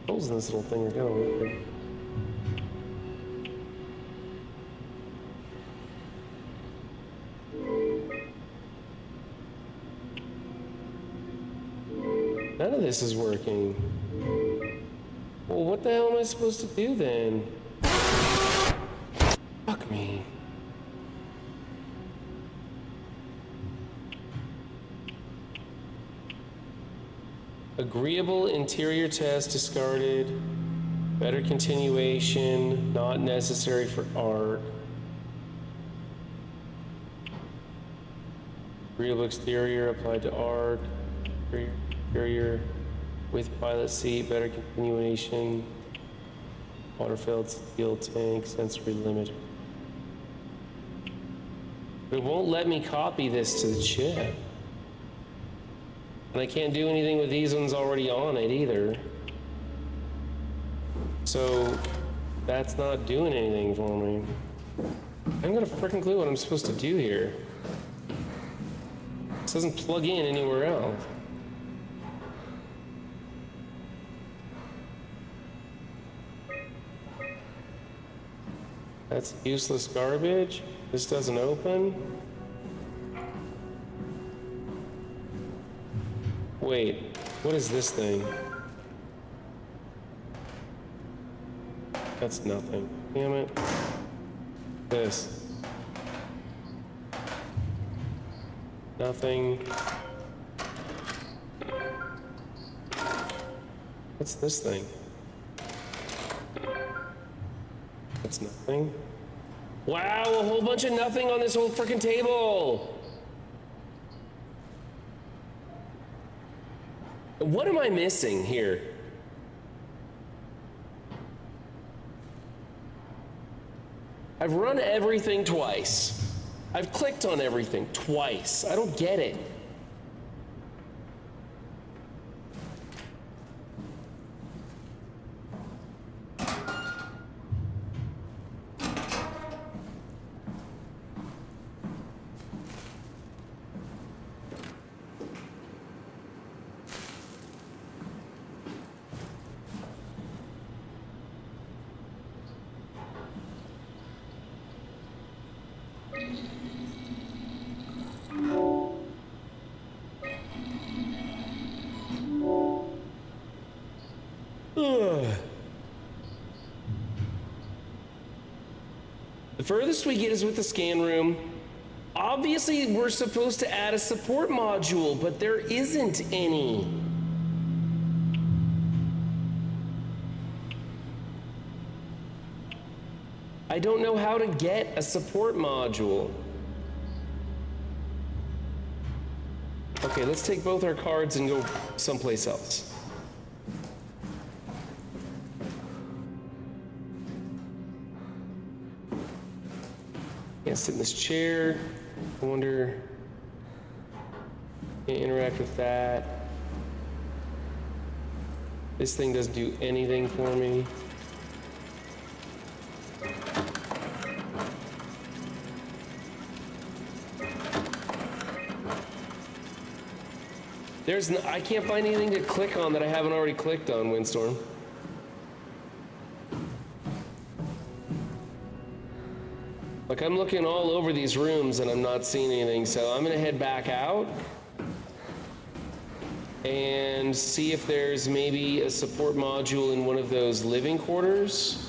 Holes in this little thing are going weird. None of this is working. Well, what the hell am I supposed to do then? Fuck me. Agreeable interior test discarded. Better continuation, not necessary for art. Agreeable exterior applied to art. Interior with pilot seat, better continuation. Water-filled steel tank, sensory limiter. But it won't let me copy this to the chip. And I can't do anything with these ones already on it either. So that's not doing anything for me. I haven't got a freaking clue what I'm supposed to do here. This doesn't plug in anywhere else. That's useless garbage. This doesn't open. Wait, what is this thing? That's nothing. Damn it. This. Nothing. What's this thing? That's nothing. Wow, a whole bunch of nothing on this whole freaking table. What am I missing here? I've run everything twice. I've clicked on everything twice. I don't get it. The furthest we get is with the scan room. Obviously, we're supposed to add a support module, but there isn't any. I don't know how to get a support module. Okay, let's take both our cards and go someplace else. Can't sit in this chair. I wonder. Can't interact with that. This thing doesn't do anything for me. I can't find anything to click on that I haven't already clicked on, Windstorm. Like, I'm looking all over these rooms and I'm not seeing anything, so I'm gonna head back out and see if there's maybe a support module in one of those living quarters.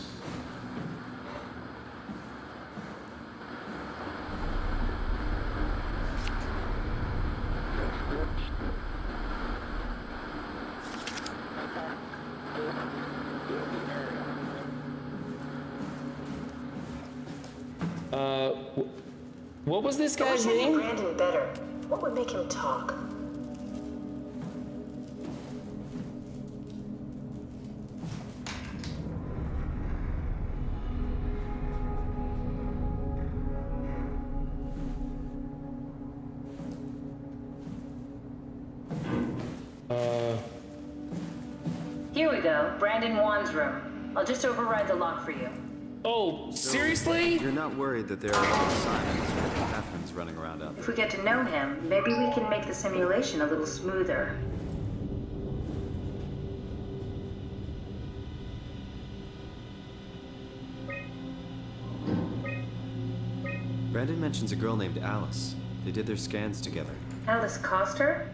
What was this guy's name? Brandon better. What would make him talk? Here we go. Brandon Wan's room. I'll just override the lock for you. Oh, seriously? You're not worried that there are other Simons or Catherines running around out there? If we get to know him, maybe we can make the simulation a little smoother. Brandon mentions a girl named Alice. They did their scans together. Alice Coster?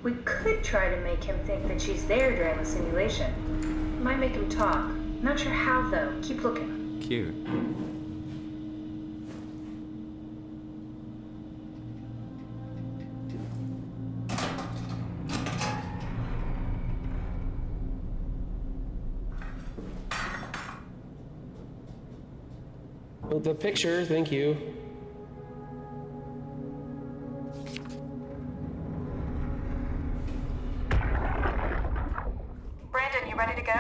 We could try to make him think that she's there during the simulation. Might make him talk. Not sure how, though. Keep looking. Cute. Well, the picture, thank you. Brandon, you ready to go?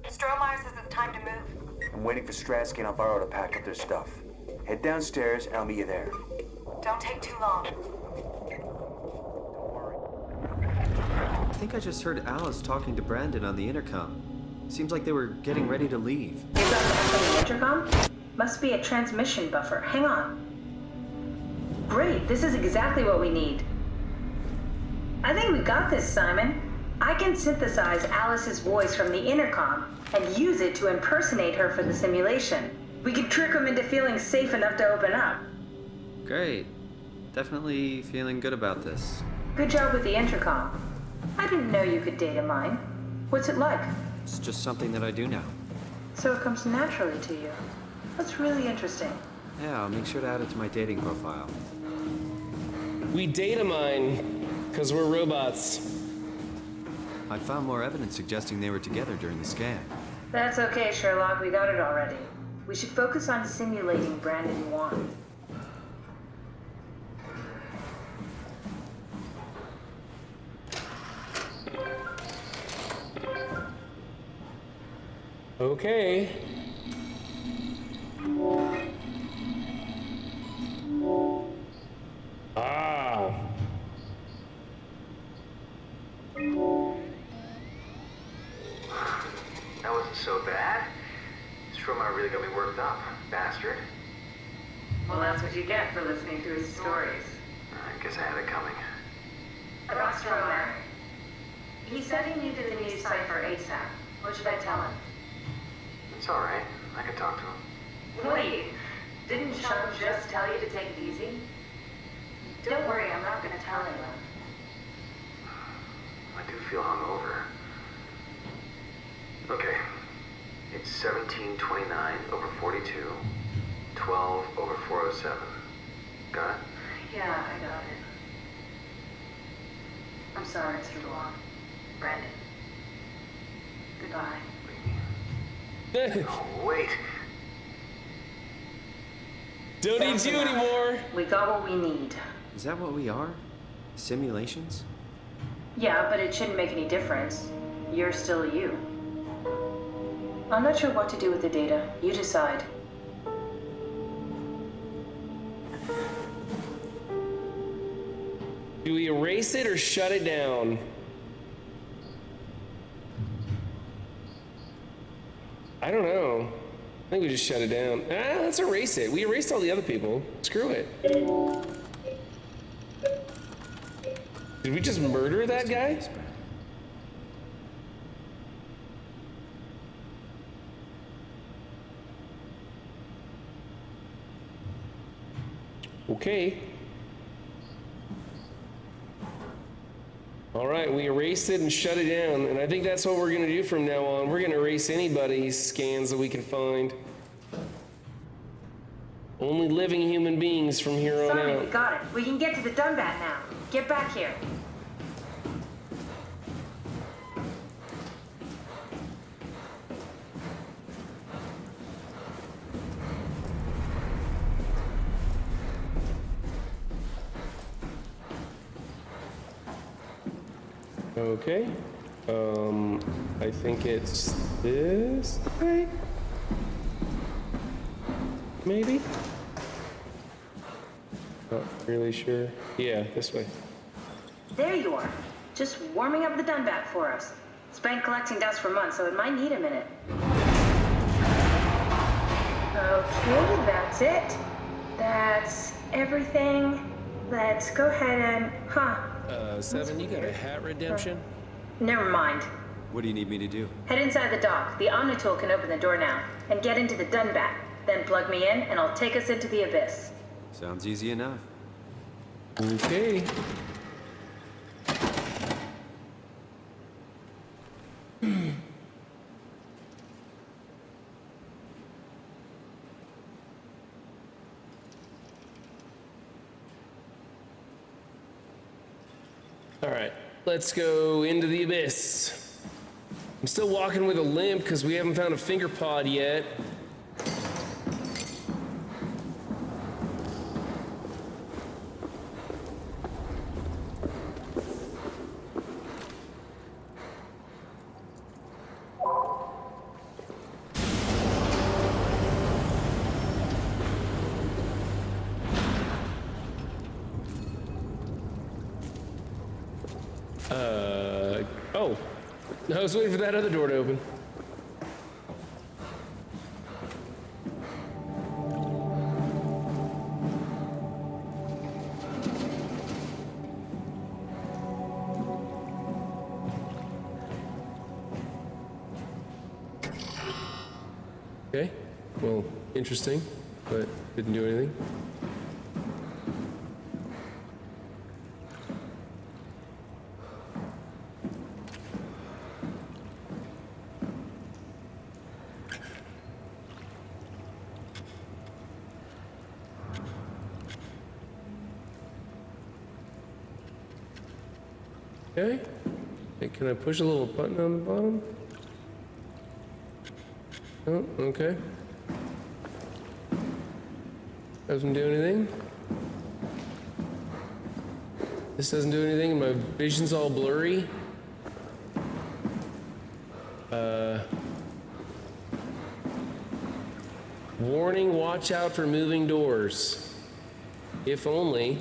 Strohmeyer says it's time to move. I'm waiting for Stratsky and Alvaro to pack up their stuff. Head downstairs and I'll meet you there. Don't take too long. I think I just heard Alice talking to Brandon on the intercom. Seems like they were getting ready to leave. You got that from the intercom? Must be a transmission buffer. Hang on. Great, this is exactly what we need. I think we got this, Simon. I can synthesize Alice's voice from the intercom and use it to impersonate her for the simulation. We can trick them into feeling safe enough to open up. Great. Definitely feeling good about this. Good job with the intercom. I didn't know you could data mine. What's it like? It's just something that I do now. So it comes naturally to you. That's really interesting. Yeah, I'll make sure to add it to my dating profile. We data mine, because we're robots. I found more evidence suggesting they were together during the scan. That's okay, Sherlock. We got it already. We should focus on simulating Brandon Wan. Okay. Ah. That wasn't so bad. Stromeyer really got me worked up, bastard. Well, that's what you get for listening to his stories. I guess I had it coming. About Stromeyer. He said he needed a new cipher ASAP. What should I tell him? It's alright. I can talk to him. Wait, didn't Sean just tell you to take it easy? Don't worry, I'm not gonna tell anyone. I do feel hungover. Okay. It's 1729 over 42, 12 over 407. Got it? Yeah, I got it. I'm sorry, Mr. DeLong. Brandon. Goodbye. Oh, wait. Don't need you anymore. We got what we need. Is that what we are? Simulations? Yeah, but it shouldn't make any difference. You're still you. I'm not sure what to do with the data. You decide. Do we erase it or shut it down? I don't know. I think we just shut it down. Ah, let's erase it. We erased all the other people. Screw it. Did we just murder that guy? Okay. All right, we erased it and shut it down, and I think that's what we're gonna do from now on. We're gonna erase anybody's scans that we can find. Only living human beings from here on Sorry, out. we got it. We can get to the Dunbat now. Get back here. Okay. I think it's this way? Maybe? Not really sure. Yeah, this way. There you are. Just warming up the Dunbat for us. It's been collecting dust for months, so it might need a minute. Okay, that's it. That's everything. Let's go ahead and... Seven, you got a hat redemption? Never mind. What do you need me to do? Head inside the dock. The Omnitool can open the door now. And get into the Dunbat. Then plug me in, and I'll take us into the Abyss. Sounds easy enough. Okay. All right, let's go into the Abyss. I'm still walking with a limp because we haven't found a finger pod yet. Oh. I was waiting for that other door to open. Okay. Well, interesting, but didn't do anything. Okay. Hey, can I push a little button on the bottom? Oh, okay. Doesn't do anything. This doesn't do anything. My vision's all blurry. Warning, watch out for moving doors. If only.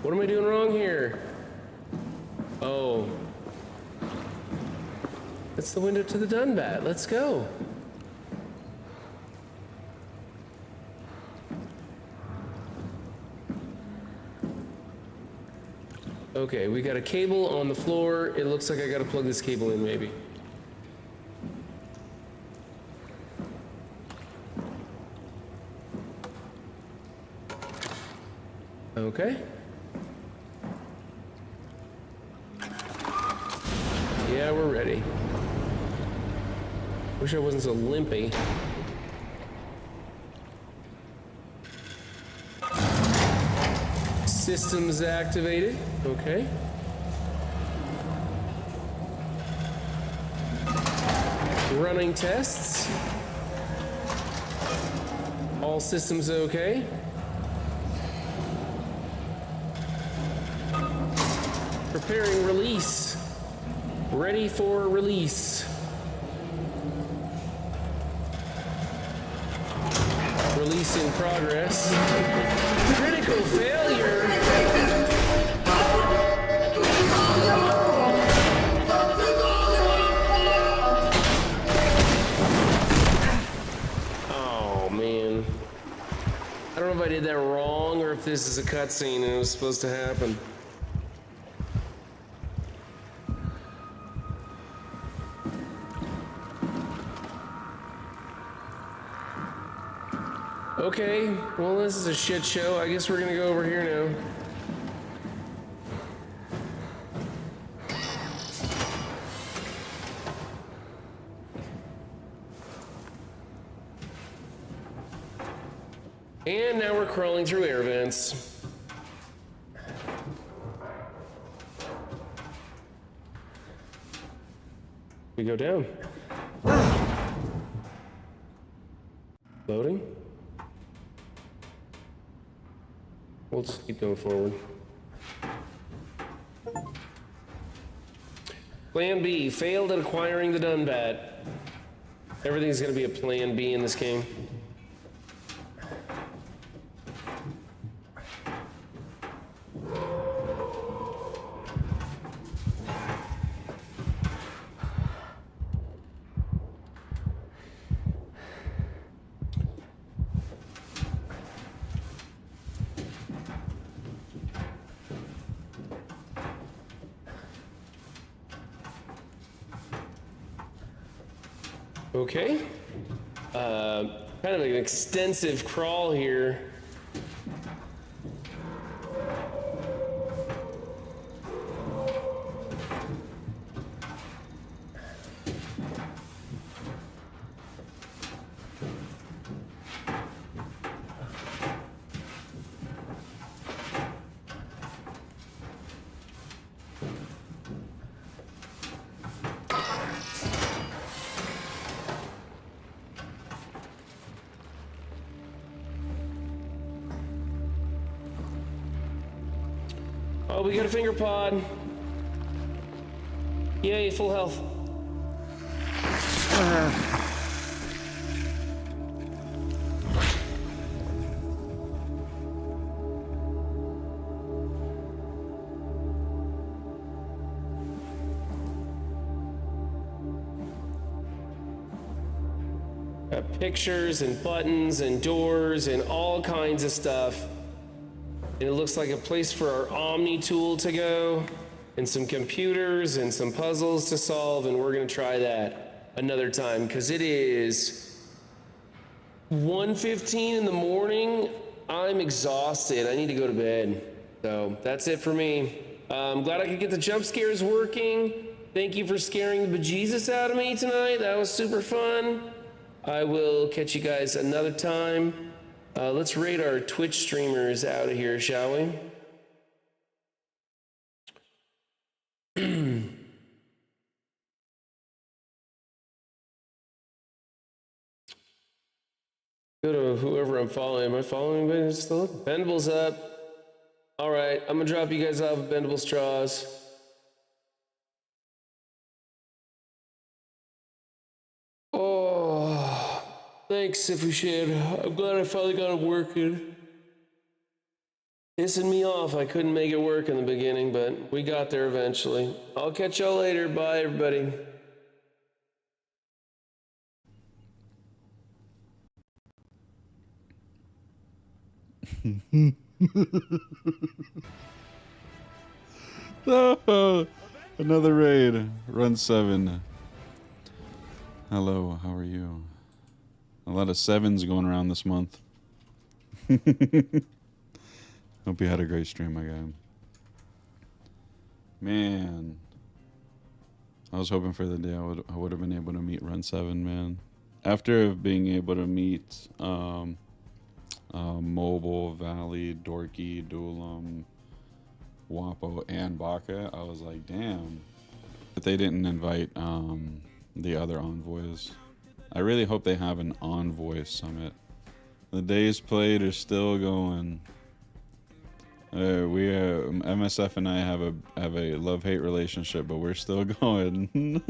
What am I doing wrong here? Oh. That's the window to the Dunbat. Let's go. Okay, we got a cable on the floor. It looks like I gotta plug this cable in, maybe. Okay. Yeah, we're ready. Wish I wasn't so limpy. Systems activated. Okay. Running tests. All systems okay. Preparing release. Ready for release. Release in progress. Critical failure. Oh man. I don't know if I did that wrong or if this is a cutscene and it was supposed to happen. Okay, well this is a shit show. I guess we're gonna go over here now. And now we're crawling through air vents. We go down. Loading. We'll just keep going forward. Plan B, failed at acquiring the Dunbat. Everything's gonna be a plan B in this game. Okay. Kind of an extensive crawl here. Oh, we got a finger pod. Yay, full health. Got pictures and buttons and doors and all kinds of stuff. And it looks like a place for our Omni tool to go, and some computers and some puzzles to solve, and we're gonna try that another time, because it is 1:15 in the morning. I'm exhausted. I need to go to bed. So that's it for me. I'm glad I could get the jump scares working. Thank you for scaring the bejesus out of me tonight. That was super fun. I will catch you guys another time. Let's raid our Twitch streamers out of here, shall we? Go to whoever I'm following. Am I following anybody still? Bendable's up. All right, I'm gonna drop you guys off at Bendable Straws. Oh. Thanks, if we should. I'm glad I finally got it working. Pissing me off I couldn't make it work in the beginning, but we got there eventually. I'll catch y'all later. Bye, everybody. Oh, another raid. Run 7. Hello, how are you? A lot of 7s going around this month. Hope you had a great stream, my guy. Man. I was hoping for the day I would have been able to meet Run 7, man. After being able to meet Mobile, Valley, Dorky, Duelam, Wapo, and Baka, I was like, damn. But they didn't invite the other envoys. I really hope they have an envoy summit. The days played are still going. MSF and I have a love-hate relationship, but we're still going.